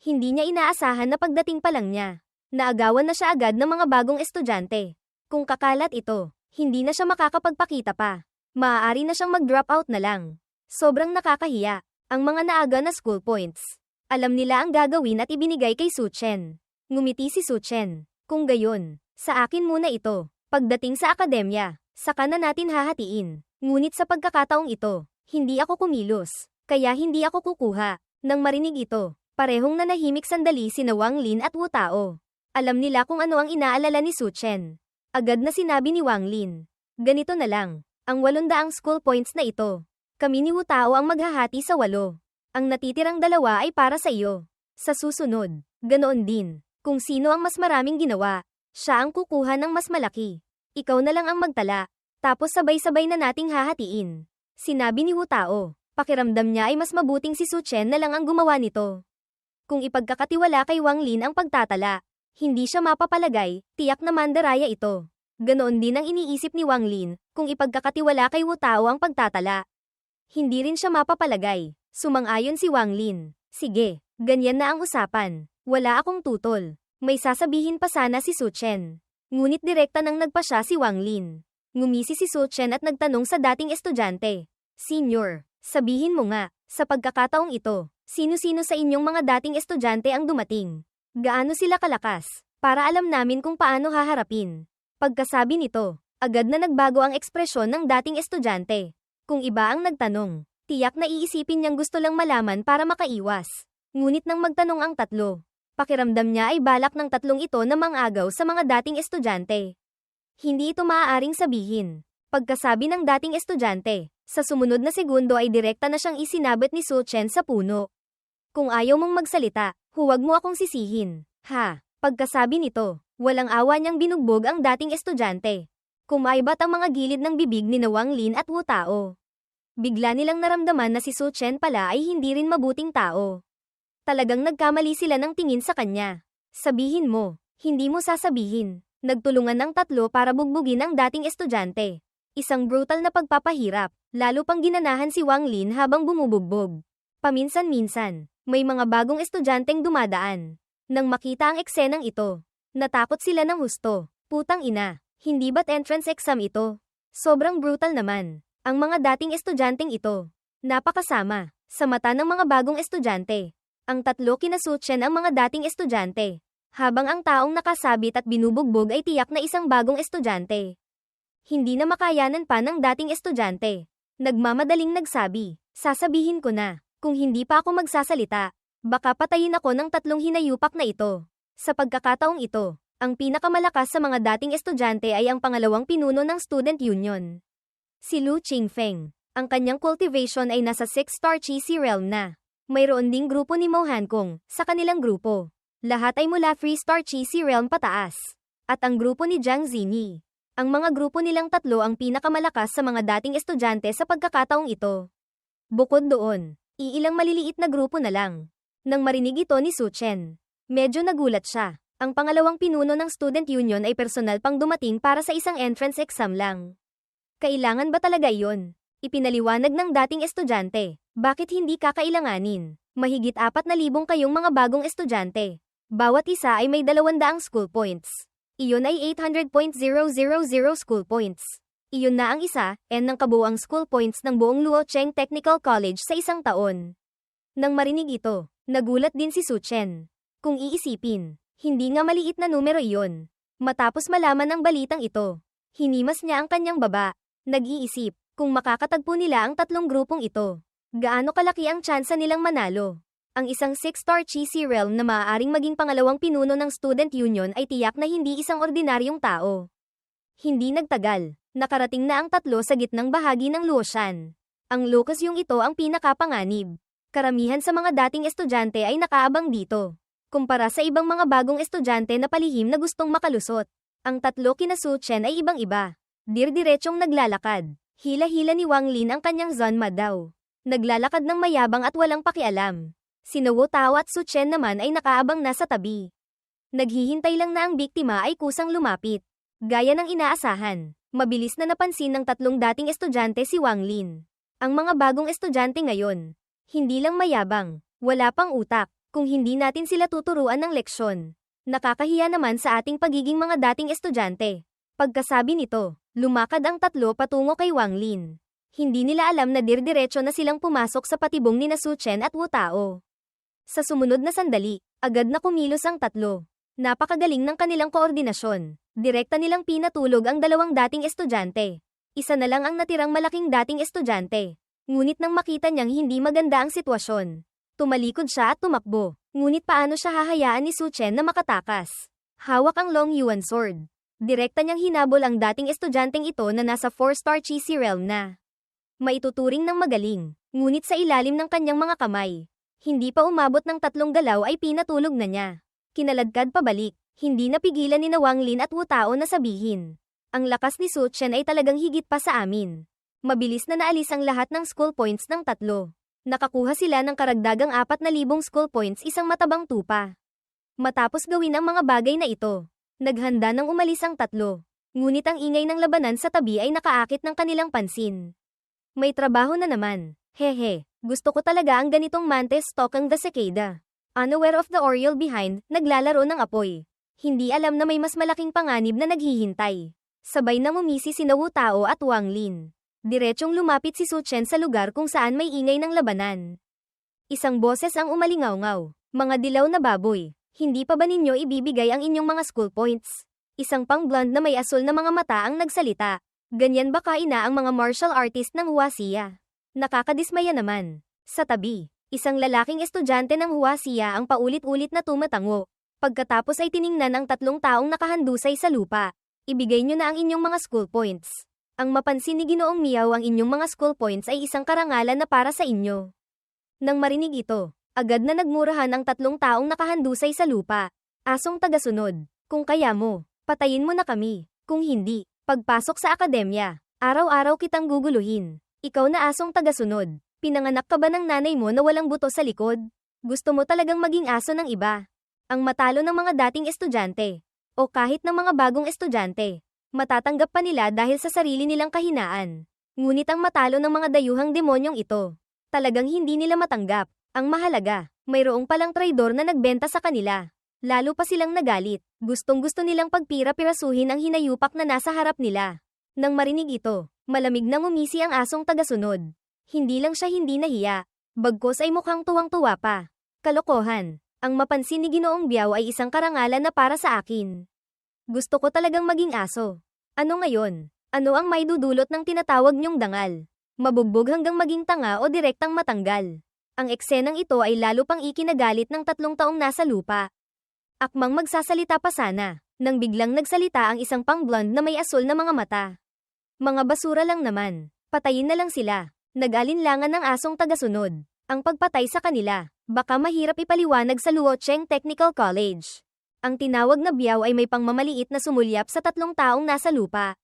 Hindi niya inaasahan na pagdating pa lang niya. Naagawan na siya agad ng mga bagong estudyante. Kung kakalat ito, hindi na siya makakapagpakita pa. Maaari na siyang mag-drop out na lang. Sobrang nakakahiya. Ang mga naaga na school points. Alam nila ang gagawin at ibinigay kay Su Chen. Ngumiti si Su Chen. Kung gayon, sa akin muna ito. Pagdating sa akademya, saka na natin hahatiin. Ngunit sa pagkakataong ito, hindi ako kumilos. Kaya hindi ako kukuha. Nang marinig ito, parehong nanahimik sandali sina Wang Lin at Wu Tao. Alam nila kung ano ang inaalala ni Su Chen. Agad na sinabi ni Wang Lin. Ganito na lang, ang 800 school points na ito. Kami ni Wu Tao ang maghahati sa 8. Ang natitirang 2 ay para sa iyo. Sa susunod, ganoon din. Kung sino ang mas maraming ginawa, siya ang kukuha ng mas malaki. Ikaw na lang ang magtala. Tapos sabay-sabay na nating hahatiin. Sinabi ni Wu Tao. Pakiramdam niya ay mas mabuting si Su Chen na lang ang gumawa nito. Kung ipagkakatiwala kay Wang Lin ang pagtatala, hindi siya mapapalagay, tiyak na mandaraya ito. Ganoon din ang iniisip ni Wang Lin, kung ipagkakatiwala kay Wu Tao ang pagtatala. Hindi rin siya mapapalagay. Sumang-ayon si Wang Lin. Sige, ganyan na ang usapan. Wala akong tutol. May sasabihin pa sana si Su Chen. Ngunit direkta nang nagpasya si Wang Lin. Ngumisi si Su Chen at nagtanong sa dating estudyante. Senior, sabihin mo nga, sa pagkakataong ito, sino-sino sa inyong mga dating estudyante ang dumating? Gaano sila kalakas? Para alam namin kung paano haharapin. Pagkasabi nito, agad na nagbago ang ekspresyon ng dating estudyante. Kung iba ang nagtanong, tiyak na iisipin niyang gusto lang malaman para makaiwas. Ngunit nang magtanong ang tatlo, pakiramdam niya ay balak ng tatlong ito na mangagaw sa mga dating estudyante. Hindi ito maaaring sabihin. Pagkasabi ng dating estudyante, sa sumunod na segundo ay direkta na siyang isinabit ni Su Chen sa puno. Kung ayaw mong magsalita, huwag mo akong sisihin. Ha? Pagkasabi nito, walang awa niyang binugbog ang dating estudyante. Kumaibat ang mga gilid ng bibig ni Wang Lin at Wu Tao. Bigla nilang naramdaman na si Su Chen pala ay hindi rin mabuting tao. Talagang nagkamali sila ng tingin sa kanya. Sabihin mo, hindi mo sasabihin. Nagtulungan ng tatlo para bugbugin ang dating estudyante. Isang brutal na pagpapahirap, lalo pang ginanahan si Wang Lin habang bumubugbog. Paminsan-minsan, may mga bagong estudyanteng dumadaan. Nang makita ang eksenang ito, natakot sila ng husto. Putang ina, hindi ba't entrance exam ito? Sobrang brutal naman. Ang mga dating estudyanteng ito, napakasama, sa mata ng mga bagong estudyante. Ang tatlo kina Su Chen ang mga dating estudyante, habang ang taong nakasabit at binubugbog ay tiyak na isang bagong estudyante. Hindi na makayanan pa ng dating estudyante. Nagmamadaling nagsabi, sasabihin ko na, kung hindi pa ako magsasalita, baka patayin ako ng tatlong hinayupak na ito. Sa pagkakataong ito, ang pinakamalakas sa mga dating estudyante ay ang pangalawang pinuno ng Student Union. Si Lu Qingfeng. Ang kanyang cultivation ay nasa 6-star cheesy realm na. Mayroon ding grupo ni Mo Hankong, sa kanilang grupo. Lahat ay mula 3-star cheesy realm pataas. At ang grupo ni Jiang Zini. Ang mga grupo nilang tatlo ang pinakamalakas sa mga dating estudyante sa pagkakataong ito. Bukod doon, iilang maliliit na grupo na lang. Nang marinig ito ni Su Chen, medyo nagulat siya. Ang pangalawang pinuno ng Student Union ay personal pang dumating para sa isang entrance exam lang. Kailangan ba talaga iyon? Ipinaliwanag ng dating estudyante. Bakit hindi kakailanganin? Mahigit 4,000 kayong mga bagong estudyante. Bawat isa ay may 200 school points. Iyon ay 800.000 school points. Iyon na ang isa, ng kabuuang school points ng buong Luocheng Technical College sa isang taon. Nang marinig ito, nagulat din si Su Chen. Kung iisipin, hindi nga maliit na numero iyon. Matapos malaman ang balitang ito, hinimas niya ang kanyang baba. Nag-iisip, kung makakatagpo nila ang tatlong grupong ito, gaano kalaki ang tsansa nilang manalo. Ang isang 6-star cheesy realm na maaaring maging pangalawang pinuno ng student union ay tiyak na hindi isang ordinaryong tao. Hindi nagtagal, nakarating na ang tatlo sa gitnang bahagi ng Luotian. Ang Locus yung ito ang pinakapanganib. Karamihan sa mga dating estudyante ay nakaabang dito. Kumpara sa ibang mga bagong estudyante na palihim na gustong makalusot. Ang tatlo kina Su Chen ay ibang-iba. Dir-diretsong naglalakad. Hila-hila ni Wang Lin ang kanyang Zanma daw. Naglalakad ng mayabang at walang pakialam. Sina Wu Tao at Su Chen naman ay nakaabang na sa tabi. Naghihintay lang na ang biktima ay kusang lumapit. Gaya ng inaasahan, mabilis na napansin ng tatlong dating estudyante si Wang Lin. Ang mga bagong estudyante ngayon, hindi lang mayabang, wala pang utak, kung hindi natin sila tuturuan ng leksyon. Nakakahiya naman sa ating pagiging mga dating estudyante. Pagkasabi nito, lumakad ang tatlo patungo kay Wang Lin. Hindi nila alam na dir-diretso na silang pumasok sa patibong ni Su Chen at Wu Tao. Sa sumunod na sandali, agad na kumilos ang tatlo. Napakagaling ng kanilang koordinasyon. Direkta nilang pinatulog ang dalawang dating estudyante. Isa na lang ang natirang malaking dating estudyante. Ngunit nang makita niyang hindi maganda ang sitwasyon, tumalikod siya at tumakbo. Ngunit paano siya hahayaan ni Su Chen na makatakas? Hawak ang Long Yuan sword. Direkta niyang hinabol ang dating estudyanteng ito na nasa 4-star cheesy realm na. Maituturing ng magaling, ngunit sa ilalim ng kanyang mga kamay. Hindi pa umabot ng 3 galaw ay pinatulog na niya. Kinaladkad pabalik, hindi napigilan ni Wang Lin at Wu Tao na sabihin. Ang lakas ni Su Chen ay talagang higit pa sa amin. Mabilis na naalis ang lahat ng school points ng tatlo. Nakakuha sila ng karagdagang 4,000 school points isang matabang tupa. Matapos gawin ang mga bagay na ito, naghanda ng umalis ang tatlo. Ngunit ang ingay ng labanan sa tabi ay nakaakit ng kanilang pansin. May trabaho na naman. Hehe, gusto ko talaga ang ganitong mantis stalking the cicada. Unaware of the oriole behind, naglalaro ng apoy. Hindi alam na may mas malaking panganib na naghihintay. Sabay na ngumisi sina Wu Tao at Wang Lin. Diretsong lumapit si Su Chen sa lugar kung saan may ingay ng labanan. Isang boses ang umalingaw-ngaw. Mga dilaw na baboy, hindi pa ba ninyo ibibigay ang inyong mga school points? Isang pang blonde na may asul na mga mata ang nagsalita. Ganyan ba kaina ang mga martial artist ng Huaxia? Nakakadismaya naman. Sa tabi, isang lalaking estudyante ng Huaxia ang paulit-ulit na tumatango. Pagkatapos ay tiningnan ang tatlong taong nakahandusay sa lupa. Ibigay nyo na ang inyong mga school points. Ang mapansin ni Ginoong Miao ang inyong mga school points ay isang karangalan na para sa inyo. Nang marinig ito, agad na nagmurahan ang tatlong taong nakahandusay sa lupa. Asong tagasunod, kung kaya mo, patayin mo na kami. Kung hindi, pagpasok sa akademya, araw-araw kitang guguluhin. Ikaw na asong tagasunod, pinanganak ka ba ng nanay mo na walang buto sa likod? Gusto mo talagang maging aso ng iba? Ang matalo ng mga dating estudyante, o kahit ng mga bagong estudyante, matatanggap pa nila dahil sa sarili nilang kahinaan. Ngunit ang matalo ng mga dayuhang demonyong ito, talagang hindi nila matanggap. Ang mahalaga, mayroong palang traidor na nagbenta sa kanila. Lalo pa silang nagalit. Gustong-gusto nilang pagpira-pirasuhin ang hinayupak na nasa harap nila. Nang marinig ito, malamig na ngumisi ang asong tagasunod. Hindi lang siya hindi nahiya, bagkos ay mukhang tuwang-tuwa pa. Kalokohan. Ang mapansin ni Ginoong Biao ay isang karangalan na para sa akin. Gusto ko talagang maging aso. Ano ngayon? Ano ang may dudulot ng tinatawag niyong dangal? Mabugbog hanggang maging tanga o direktang matanggal. Ang eksenang ito ay lalo pang ikinagalit ng 3 taong nasa lupa. Akmang magsasalita pa sana, nang biglang nagsalita ang isang pang blonde na may asul na mga mata. Mga basura lang naman. Patayin na lang sila. Nag-alinlangan ng asong tagasunod. Ang pagpatay sa kanila, baka mahirap ipaliwanag sa Luocheng Technical College. Ang tinawag na Biao ay may pangmamaliit na sumulyap sa 3 taong nasa lupa.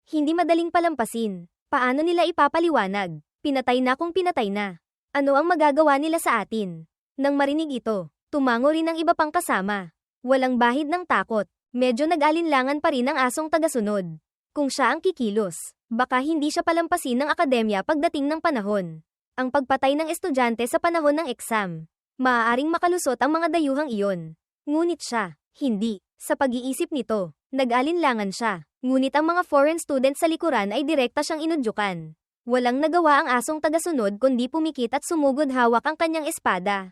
Hindi madaling palampasin. Paano nila ipapaliwanag? Pinatay na kung pinatay na. Ano ang magagawa nila sa atin? Nang marinig ito, tumango rin ang iba pang kasama. Walang bahid ng takot. Medyo nag-alinlangan pa rin ang asong tagasunod. Kung siya ang kikilos, baka hindi siya palampasin ng akademya pagdating ng panahon. Ang pagpatay ng estudyante sa panahon ng exam, maaaring makalusot ang mga dayuhang iyon. Ngunit siya, hindi. Sa pag-iisip nito, nag-alinlangan siya. Ngunit ang mga foreign students sa likuran ay direkta siyang inudyukan. Walang nagawa ang asong tagasunod kundi pumikit at sumugod hawak ang kanyang espada.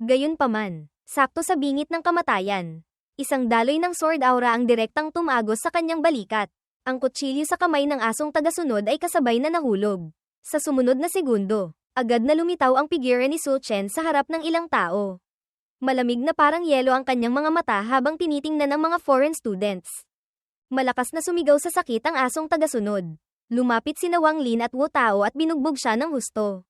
Gayunpaman, sakto sa bingit ng kamatayan. Isang daloy ng sword aura ang direktang tumagos sa kanyang balikat. Ang kutsilyo sa kamay ng asong tagasunod ay kasabay na nahulog. Sa sumunod na segundo, agad na lumitaw ang figure ni Su Chen sa harap ng ilang tao. Malamig na parang yelo ang kanyang mga mata habang tinitingnan ng mga foreign students. Malakas na sumigaw sa sakit ang asong tagasunod. Lumapit sina Wang Lin at Wu Tao at binugbog siya ng husto.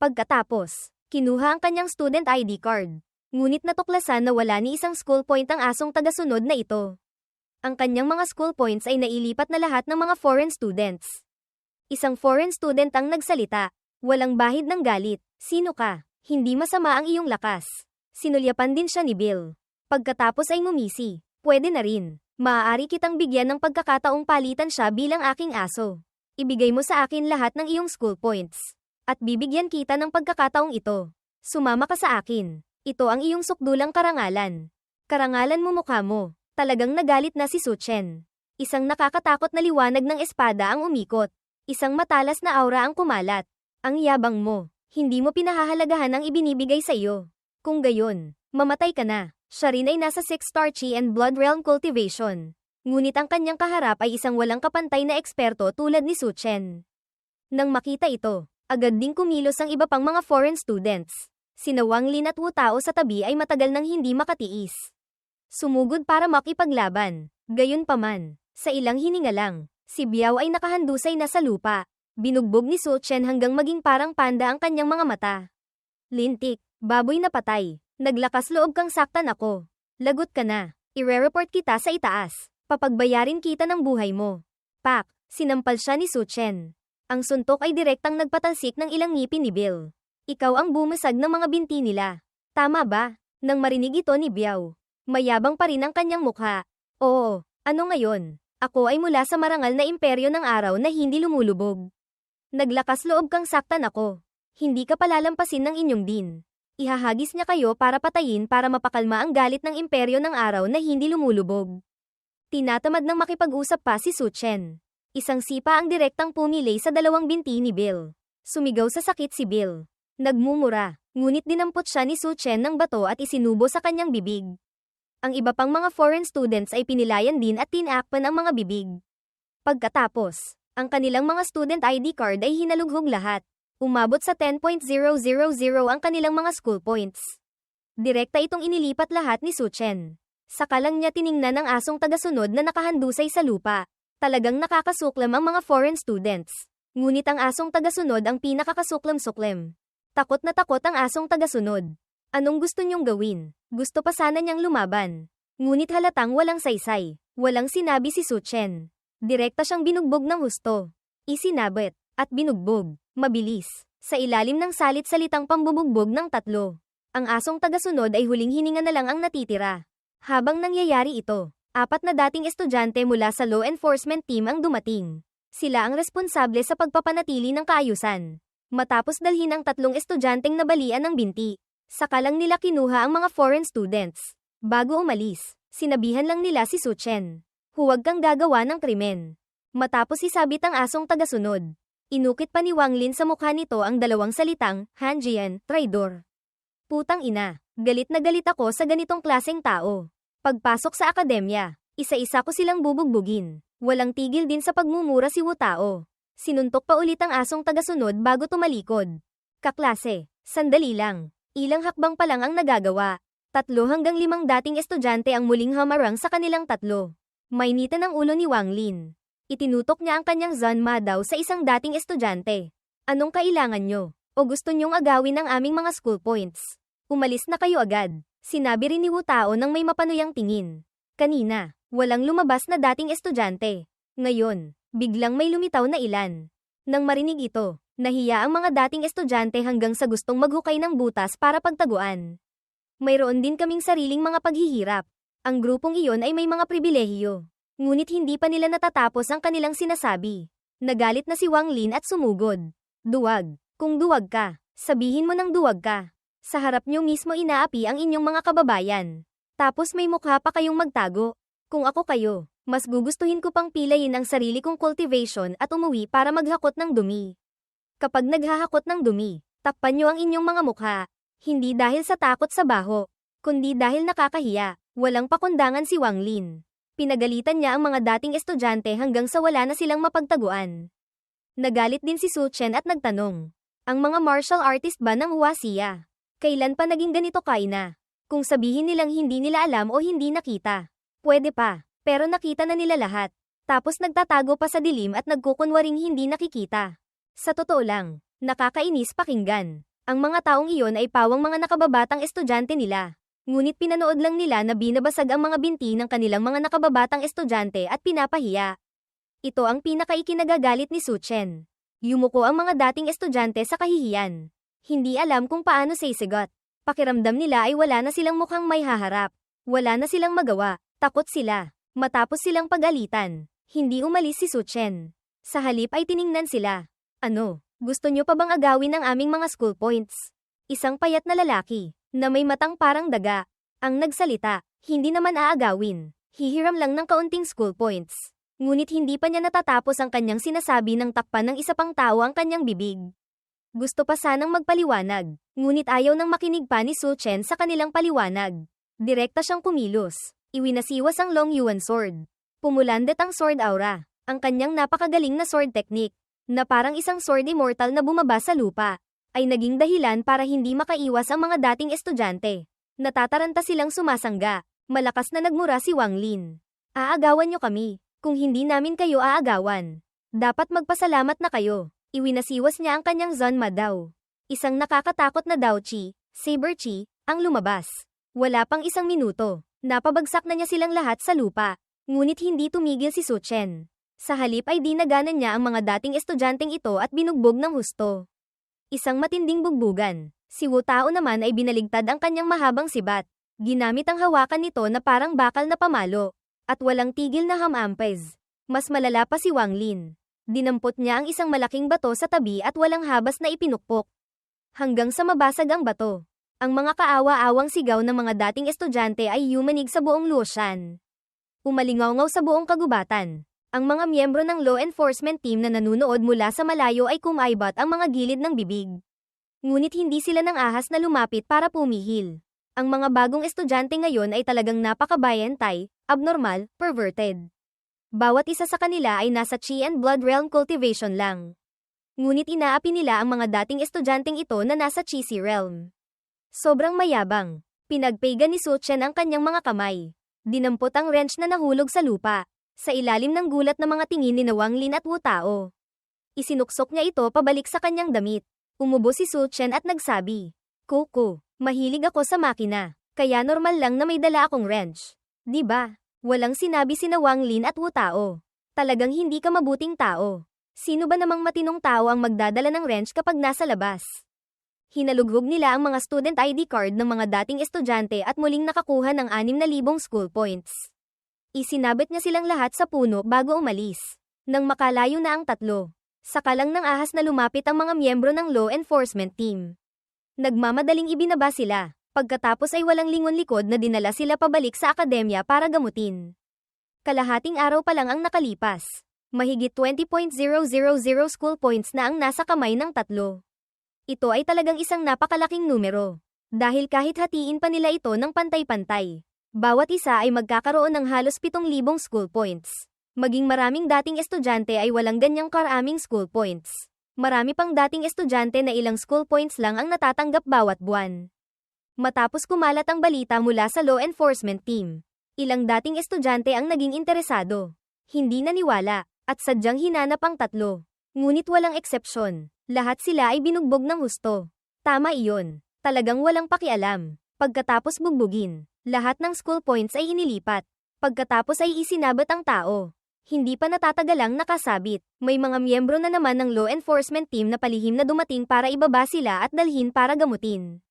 Pagkatapos, kinuha ang kanyang student ID card. Ngunit natuklasan na wala ni isang school point ang asong tagasunod na ito. Ang kanyang mga school points ay nailipat na lahat ng mga foreign students. Isang foreign student ang nagsalita. Walang bahid ng galit. Sino ka? Hindi masama ang iyong lakas. Sinulyapan din siya ni Bill. Pagkatapos ay ngumisi. Pwede na rin. Maaari kitang bigyan ng pagkakataong palitan siya bilang aking aso. Ibigay mo sa akin lahat ng iyong school points. At bibigyan kita ng pagkakataong ito. Sumama ka sa akin. Ito ang iyong sukdulang karangalan. Karangalan mo mukha mo. Talagang nagalit na si Su Chen. Isang nakakatakot na liwanag ng espada ang umikot. Isang matalas na aura ang kumalat. Ang yabang mo. Hindi mo pinahahalagahan ang ibinibigay sa iyo. Kung gayon, mamatay ka na. Siya rin ay nasa 6-star Chi and Blood Realm Cultivation. Ngunit ang kanyang kaharap ay isang walang kapantay na eksperto tulad ni Su Chen. Nang makita ito, agad ding kumilos ang iba pang mga foreign students. Sina Wang Lin at Wu Tao sa tabi ay matagal nang hindi makatiis. Sumugod para makipaglaban. Gayunpaman, sa ilang hininga lang, si Biao ay nakahandusay na sa lupa. Binugbog ni Su Chen hanggang maging parang panda ang kanyang mga mata. Lintik, baboy na patay. Naglakas loob kang saktan ako. Lagot ka na. Ire-report kita sa itaas. Papagbayarin kita ng buhay mo. Pak, sinampal siya ni Su Chen. Ang suntok ay direktang nagpatalsik ng ilang ngipin ni Bill. Ikaw ang bumasag ng mga binti nila. Tama ba? Nang marinig ito ni Biao, mayabang pa rin ang kanyang mukha. Oo, ano ngayon? Ako ay mula sa marangal na imperyo ng araw na hindi lumulubog. Naglakas loob kang saktan ako. Hindi ka palalampasin ng inyong din. Ihahagis niya kayo para patayin para mapakalma ang galit ng imperyo ng araw na hindi lumulubog. Tinatamad ng makipag-usap pa si Su Chen. Isang sipa ang direktang pumili sa dalawang binti ni Bill. Sumigaw sa sakit si Bill. Nagmumura, ngunit dinampot siya ni Su Chen ng bato at isinubo sa kanyang bibig. Ang iba pang mga foreign students ay pinilayan din at tinakpan ang mga bibig. Pagkatapos, ang kanilang mga student ID card ay hinalughog lahat. Umabot sa 10.000 ang kanilang mga school points. Direkta itong inilipat lahat ni Su Chen. Saka lang niya tiningnan ang asong tagasunod na nakahandusay sa lupa. Talagang nakakasuklam ang mga foreign students. Ngunit ang asong tagasunod ang pinakakasuklam-suklam. Takot na takot ang asong tagasunod. Anong gusto niyong gawin? Gusto pa sana niyang lumaban. Ngunit halatang walang saysay. Walang sinabi si Su Chen. Direkta siyang binugbog ng husto. Isinabit. At binugbog. Mabilis. Sa ilalim ng salit-salitang pambubugbog ng tatlo. Ang asong tagasunod ay huling hininga na lang ang natitira. Habang nangyayari ito, 4 na dating estudyante mula sa law enforcement team ang dumating. Sila ang responsable sa pagpapanatili ng kaayusan. Matapos dalhin ang 3 estudyanteng nabalian ng binti, saka lang nila kinuha ang mga foreign students. Bago umalis, sinabihan lang nila si Su Chen. Huwag kang gagawa ng krimen. Matapos isabit ang asong tagasunod, inukit pa ni Wang Lin sa mukha nito ang dalawang salitang, Han Jian, traidor. Putang ina, galit na galit ako sa ganitong klaseng tao. Pagpasok sa akademya, isa-isa ko silang bubugbugin. Walang tigil din sa pagmumura si Wu Tao. Sinuntok pa ulit ang asong tagasunod bago tumalikod. Kaklase, sandali lang. Ilang hakbang pa lang ang nagagawa. 3 hanggang 5 dating estudyante ang muling hamarang sa kanilang 3. Mainitan ang ulo ni Wang Lin. Itinutok niya ang kanyang Zanma daw sa isang dating estudyante. Anong kailangan nyo? O gusto nyong agawin ang aming mga school points? Umalis na kayo agad. Sinabi rin ni Wu Tao nang may mapanuyang tingin. Kanina, walang lumabas na dating estudyante. Ngayon, biglang may lumitaw na ilan. Nang marinig ito, nahiya ang mga dating estudyante hanggang sa gustong maghukay ng butas para pagtaguan. Mayroon din kaming sariling mga paghihirap. Ang grupong iyon ay may mga pribilehiyo. Ngunit hindi pa nila natatapos ang kanilang sinasabi. Nagalit na si Wang Lin at sumugod. Duwag. Kung duwag ka, sabihin mo ng duwag ka. Sa harap nyo mismo inaapi ang inyong mga kababayan. Tapos may mukha pa kayong magtago. Kung ako kayo, mas gugustuhin ko pang pilayin ang sarili kong cultivation at umuwi para maghakot ng dumi. Kapag naghahakot ng dumi, takpan nyo ang inyong mga mukha. Hindi dahil sa takot sa baho, kundi dahil nakakahiya. Walang pakundangan si Wang Lin. Pinagalitan niya ang mga dating estudyante hanggang sa wala na silang mapagtaguan. Nagalit din si Su Chen at nagtanong, ang mga martial artist ba ng Huaxia? Kailan pa naging ganito kaina? Kung sabihin nilang hindi nila alam o hindi nakita, pwede pa, pero nakita na nila lahat. Tapos nagtatago pa sa dilim at nagkukunwaring hindi nakikita. Sa totoo lang, nakakainis pakinggan. Ang mga taong iyon ay pawang mga nakababatang estudyante nila. Ngunit pinanood lang nila na binabasag ang mga binti ng kanilang mga nakababatang estudyante at pinapahiya. Ito ang pinakaikinagagalit ni Su Chen. Yumuko ang mga dating estudyante sa kahihiyan. Hindi alam kung paano sisigot. Pakiramdam nila ay wala na silang mukhang may haharap. Wala na silang magawa. Takot sila. Matapos silang pagalitan, hindi umalis si Su Chen. Sa halip ay tiningnan sila. Ano, gusto nyo pa bang agawin ang aming mga school points? Isang payat na lalaki, na may matang parang daga, ang nagsalita, hindi naman aagawin. Hihiram lang ng kaunting school points. Ngunit hindi pa niya natatapos ang kanyang sinasabi nang takpan ng isa pang tao ang kanyang bibig. Gusto pa sanang magpaliwanag, ngunit ayaw nang makinig pa ni Su Chen sa kanilang paliwanag. Direkta siyang kumilos. Iwinasiwas ang Long Yuan sword. Pumulandet ang sword aura, ang kanyang napakagaling na sword technique, na parang isang sword immortal na bumaba sa lupa, ay naging dahilan para hindi makaiwas ang mga dating estudyante. Natataranta silang sumasangga. Malakas na nagmura si Wang Lin. Aagawan niyo kami. Kung hindi namin kayo aagawan, dapat magpasalamat na kayo. Iwinasiwas niya ang kanyang Zanma daw. Isang nakakatakot na Daochi, Saber Chi, ang lumabas. Wala pang isang minuto, napabagsak na niya silang lahat sa lupa. Ngunit hindi tumigil si Su Chen. Sa halip ay dinaganan niya ang mga dating estudyanteng ito at binugbog ng husto. Isang matinding bugbugan. Si Wu Tao naman ay binaligtad ang kanyang mahabang sibat. Ginamit ang hawakan nito na parang bakal na pamalo. At walang tigil na hamampez. Mas malala pa si Wang Lin. Dinampot niya ang isang malaking bato sa tabi at walang habas na ipinukpok. Hanggang sa mabasag ang bato. Ang mga kaawa-awang sigaw ng mga dating estudyante ay yumanig sa buong Luotian. Umalingaw-ngaw sa buong kagubatan. Ang mga miyembro ng law enforcement team na nanunood mula sa malayo ay kumaibot ang mga gilid ng bibig. Ngunit hindi sila nang ahas na lumapit para pumihil. Ang mga bagong estudyante ngayon ay talagang napakabayantay, abnormal, perverted. Bawat isa sa kanila ay nasa Chi and Blood Realm cultivation lang. Ngunit inaapi nila ang mga dating estudyanteng ito na nasa Chi Si Realm. Sobrang mayabang. Pinagpaigan ni Su Chen ang kanyang mga kamay. Dinampot ang wrench na nahulog sa lupa. Sa ilalim ng gulat na mga tingin ni Wang Lin at Wu Tao. Isinuksok niya ito pabalik sa kanyang damit. Umubo si Su Chen at nagsabi, Kuko, mahilig ako sa makina. Kaya normal lang na may dala akong wrench. Di ba? Walang sinabi sina Wang Lin at Wu Tao. Talagang hindi ka mabuting tao. Sino ba namang matinong tao ang magdadala ng wrench kapag nasa labas? Hinalughog nila ang mga student ID card ng mga dating estudyante at muling nakakuha ng 6,000 school points. Isinabit niya silang lahat sa puno bago umalis. Nang makalayo na ang tatlo, saka lang ng ahas na lumapit ang mga miyembro ng law enforcement team. Nagmamadaling ibinaba sila. Pagkatapos ay walang lingon likod na dinala sila pabalik sa akademya para gamutin. Kalahating araw pa lang ang nakalipas. Mahigit 20.000 school points na ang nasa kamay ng tatlo. Ito ay talagang isang napakalaking numero. Dahil kahit hatiin pa nila ito ng pantay-pantay, bawat isa ay magkakaroon ng halos 7,000 school points. Maging maraming dating estudyante ay walang ganyang karaming school points. Marami pang dating estudyante na ilang school points lang ang natatanggap bawat buwan. Matapos kumalat ang balita mula sa law enforcement team, ilang dating estudyante ang naging interesado. Hindi naniwala, at sadyang hinanap ang tatlo. Ngunit walang eksepsyon. Lahat sila ay binugbog ng husto. Tama iyon. Talagang walang pakialam. Pagkatapos bugbugin, lahat ng school points ay inilipat. Pagkatapos ay isinabot ang tao. Hindi pa natatagalang nakasabit. May mga miyembro na naman ng law enforcement team na palihim na dumating para ibaba sila at dalhin para gamutin.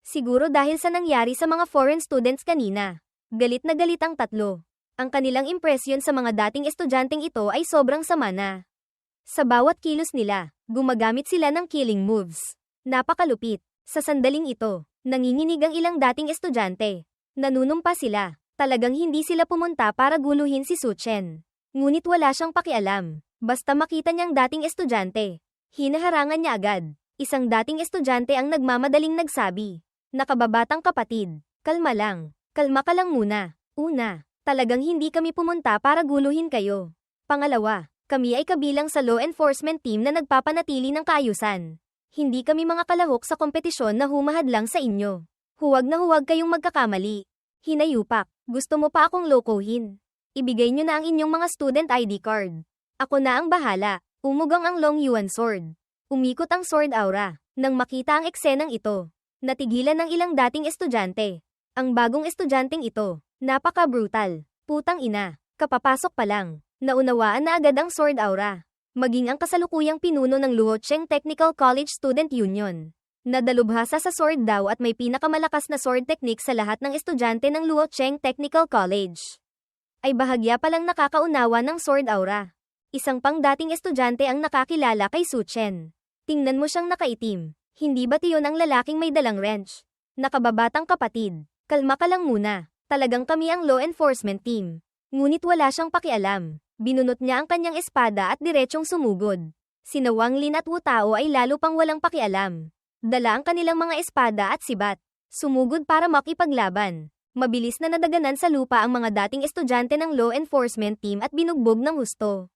Siguro dahil sa nangyari sa mga foreign students kanina. Galit na galit ang tatlo. Ang kanilang impresyon sa mga dating estudyanteng ito ay sobrang sama na. Sa bawat kilos nila, gumagamit sila ng killing moves. Napakalupit. Sa sandaling ito, nanginginig ang ilang dating estudyante. Nanunumpa sila. Talagang hindi sila pumunta para guluhin si Su Chen. Ngunit wala siyang pakialam. Basta makita niyang dating estudyante. Hinaharangan niya agad. Isang dating estudyante ang nagmamadaling nagsabi. Nakababatang kapatid, kalma lang. Kalma ka lang muna. Una, Talagang hindi kami pumunta para guluhin kayo. Pangalawa, kami ay kabilang sa law enforcement team na nagpapanatili ng kaayusan. Hindi kami mga kalahok sa kompetisyon na humahadlang sa inyo. Huwag na huwag kayong magkakamali. Hinayupak, gusto mo pa akong lokohin? Ibigay nyo na ang inyong mga student ID card. Ako na ang bahala. Umugang ang Long Yuan sword. Umikot ang sword aura. Nang makita ang eksenang ito, natigilan ng ilang dating estudyante. Ang bagong estudyanteng ito, napaka-brutal. Putang ina, kapapasok pa lang. Naunawaan na agad ang sword aura. Maging ang kasalukuyang pinuno ng Luocheng Technical College Student Union. Nadalubhasa sa sword daw at may pinakamalakas na sword technique sa lahat ng estudyante ng Luocheng Technical College. Ay bahagya palang nakakaunawa ng sword aura. Isang pang dating estudyante ang nakakilala kay Su Chen. Tingnan mo siyang nakaitim. Hindi ba't iyon ang lalaking may dalang wrench? Nakababatang kapatid. Kalma ka lang muna. Talagang kami ang law enforcement team. Ngunit wala siyang pakialam. Binunot niya ang kanyang espada at diretsong sumugod. Sina Wang Lin at Wu Tao ay lalo pang walang pakialam. Dala ang kanilang mga espada at sibat. Sumugod para makipaglaban. Mabilis na nadaganan sa lupa ang mga dating estudyante ng law enforcement team at binugbog ng husto.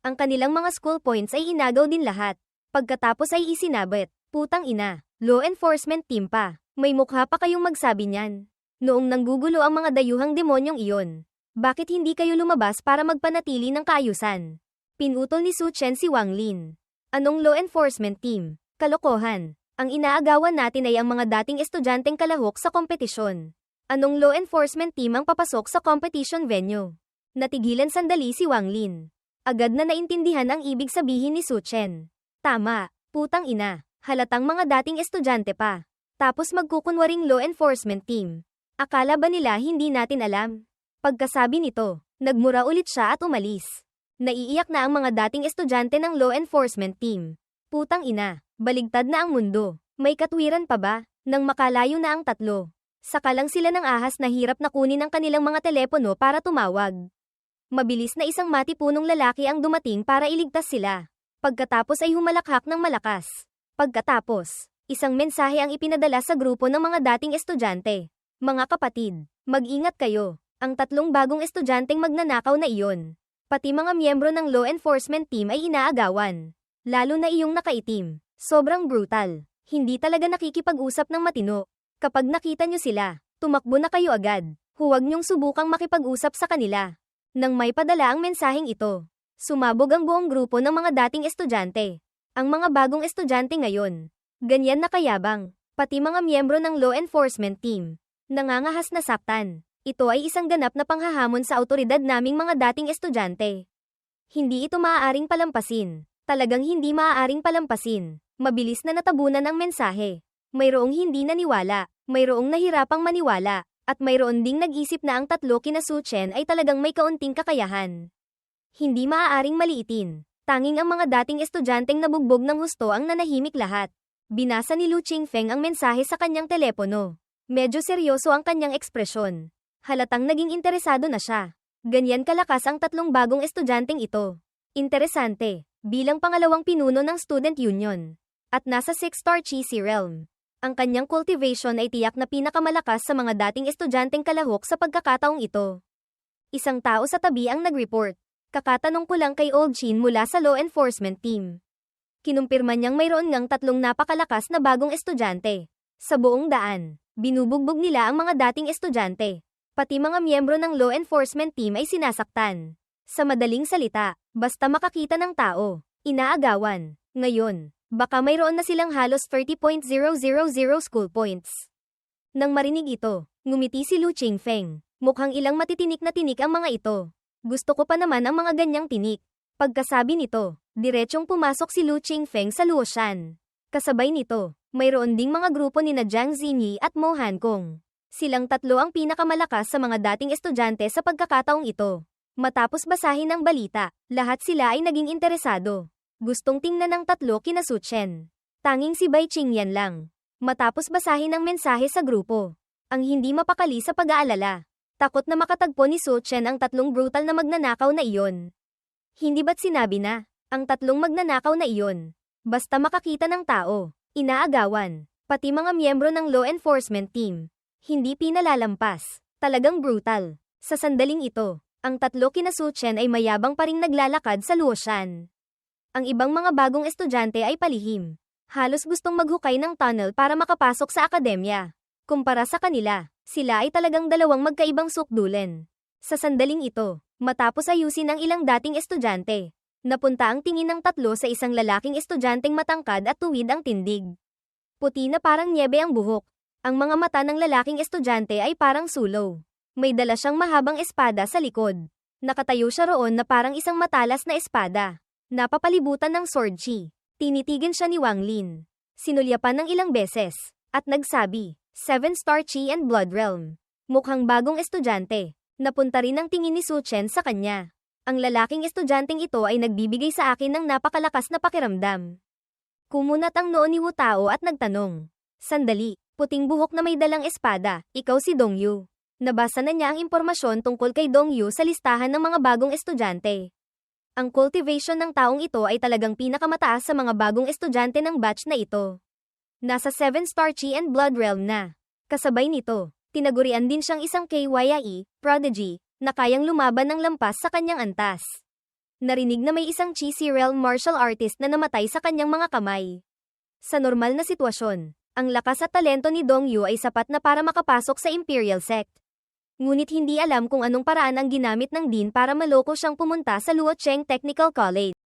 Ang kanilang mga school points ay inagaw din lahat. Pagkatapos ay isinabit. Putang ina, law enforcement team pa. May mukha pa kayong magsabi niyan. Noong nanggugulo ang mga dayuhang demonyong iyon. Bakit hindi kayo lumabas para magpanatili ng kaayusan? Pinutol ni Su Chen si Wang Lin. Anong law enforcement team? Kalokohan. Ang inaagawan natin ay ang mga dating estudyanteng kalahok sa kompetisyon. Anong law enforcement team ang papasok sa competition venue? Natigilan sandali si Wang Lin. Agad na naintindihan ang ibig sabihin ni Su Chen. Tama, putang ina, halatang mga dating estudyante pa. Tapos magkukunwaring law enforcement team. Akala ba nila hindi natin alam? Pagkasabi nito, nagmura ulit siya at umalis. Naiiyak na ang mga dating estudyante ng law enforcement team. Putang ina, baligtad na ang mundo. May katwiran pa ba? Nang makalayo na ang tatlo. Saka lang sila ng ahas na hirap na kunin ang kanilang mga telepono para tumawag. Mabilis na isang matipunong lalaki ang dumating para iligtas sila. Pagkatapos ay humalakhak ng malakas. Pagkatapos, isang mensahe ang ipinadala sa grupo ng mga dating estudyante. Mga kapatid, mag-ingat kayo. Ang tatlong bagong estudyanteng magnanakaw na iyon. Pati mga miyembro ng law enforcement team ay inaagawan. Lalo na iyong nakaitim. Sobrang brutal. Hindi talaga nakikipag-usap ng matino. Kapag nakita nyo sila, tumakbo na kayo agad. Huwag nyong subukang makipag-usap sa kanila. Nang may padala ang mensaheng ito, sumabog ang buong grupo ng mga dating estudyante. Ang mga bagong estudyante ngayon, ganyan na kayabang, pati mga miyembro ng law enforcement team, nangangahas na saktan. Ito ay isang ganap na panghahamon sa autoridad naming mga dating estudyante. Hindi ito maaaring palampasin. Talagang hindi maaaring palampasin. Mabilis na natabunan ang mensahe. Mayroong hindi naniwala, mayroong nahirapang maniwala. At mayroon ding nag-isip na ang tatlo kina Su Chen ay talagang may kaunting kakayahan. Hindi maaaring maliitin. Tanging ang mga dating estudyanteng nabugbog ng husto ang nanahimik lahat. Binasa ni Lu Qingfeng ang mensahe sa kanyang telepono. Medyo seryoso ang kanyang ekspresyon. Halatang naging interesado na siya. Ganyan kalakas ang tatlong bagong estudyanteng ito. Interesante, bilang pangalawang pinuno ng student union. At nasa 6-star Cheesy Realm. Ang kanyang cultivation ay tiyak na pinakamalakas sa mga dating estudyanteng kalahok sa pagkakataong ito. Isang tao sa tabi ang nag-report. Kakatanong ko lang kay Old Chin mula sa law enforcement team. Kinumpirma niyang mayroon ngang tatlong napakalakas na bagong estudyante. Sa buong daan, binubugbog nila ang mga dating estudyante. Pati mga miyembro ng law enforcement team ay sinasaktan. Sa madaling salita, basta makakita ng tao, inaagawan. Ngayon, baka mayroon na silang halos 30.000 school points. Nang marinig ito, ngumiti si Lu Qingfeng. Mukhang ilang matitinik na tinik ang mga ito. Gusto ko pa naman ang mga ganyang tinik. Pagkasabi nito, diretsong pumasok si Lu Qingfeng sa Luoshan. Kasabay nito, mayroon ding mga grupo ni na Jiang Xinyi at Mo Hankong. Silang tatlo ang pinakamalakas sa mga dating estudyante sa pagkakataong ito. Matapos basahin ang balita, lahat sila ay naging interesado. Gustong tingnan ng tatlo kina Su Chen. Tanging si Bai Qingyan lang. Matapos basahin ang mensahe sa grupo. Ang hindi mapakali sa pag-aalala. Takot na makatagpo ni Su Chen ang tatlong brutal na magnanakaw na iyon. Hindi ba't sinabi na, ang tatlong magnanakaw na iyon? Basta makakita ng tao, inaagawan. Pati mga miyembro ng law enforcement team. Hindi pinalalampas. Talagang brutal. Sa sandaling ito, ang tatlo kina Su Chen ay mayabang pa ring naglalakad sa Luoshan. Ang ibang mga bagong estudyante ay palihim. Halos gustong maghukay ng tunnel para makapasok sa akademya. Kumpara sa kanila, sila ay talagang dalawang magkaibang sukdulen. Sa sandaling ito, matapos ayusin ang ilang dating estudyante, napunta ang tingin ng tatlo sa isang lalaking estudyanteng matangkad at tuwid ang tindig. Puti na parang nyebe ang buhok. Ang mga mata ng lalaking estudyante ay parang sulo. May dala siyang mahabang espada sa likod. Nakatayo siya roon na parang isang matalas na espada. Napapalibutan ng sword chi. Tinitigan siya ni Wang Lin. Sinulyapan ng ilang beses. At nagsabi, 7-star chi and blood realm. Mukhang bagong estudyante. Napunta rin ang tingin ni Su Chen sa kanya. Ang lalaking estudyanteng ito ay nagbibigay sa akin ng napakalakas na pakiramdam. Kumunat ang noo ni Wu Tao at nagtanong. Sandali, puting buhok na may dalang espada, ikaw si Dong Yu. Nabasa na niya ang impormasyon tungkol kay Dong Yu sa listahan ng mga bagong estudyante. Ang cultivation ng taong ito ay talagang pinakamataas sa mga bagong estudyante ng batch na ito. Nasa 7-star chi and blood realm na. Kasabay nito, tinagurian din siyang isang KYIE, prodigy, na kayang lumaban ng lampas sa kanyang antas. Narinig na may isang Chi realm martial artist na namatay sa kanyang mga kamay. Sa normal na sitwasyon, ang lakas at talento ni Dong Yu ay sapat na para makapasok sa Imperial Sect. Ngunit hindi alam kung anong paraan ang ginamit ng Dean para maloko siyang pumunta sa Luocheng Technical College.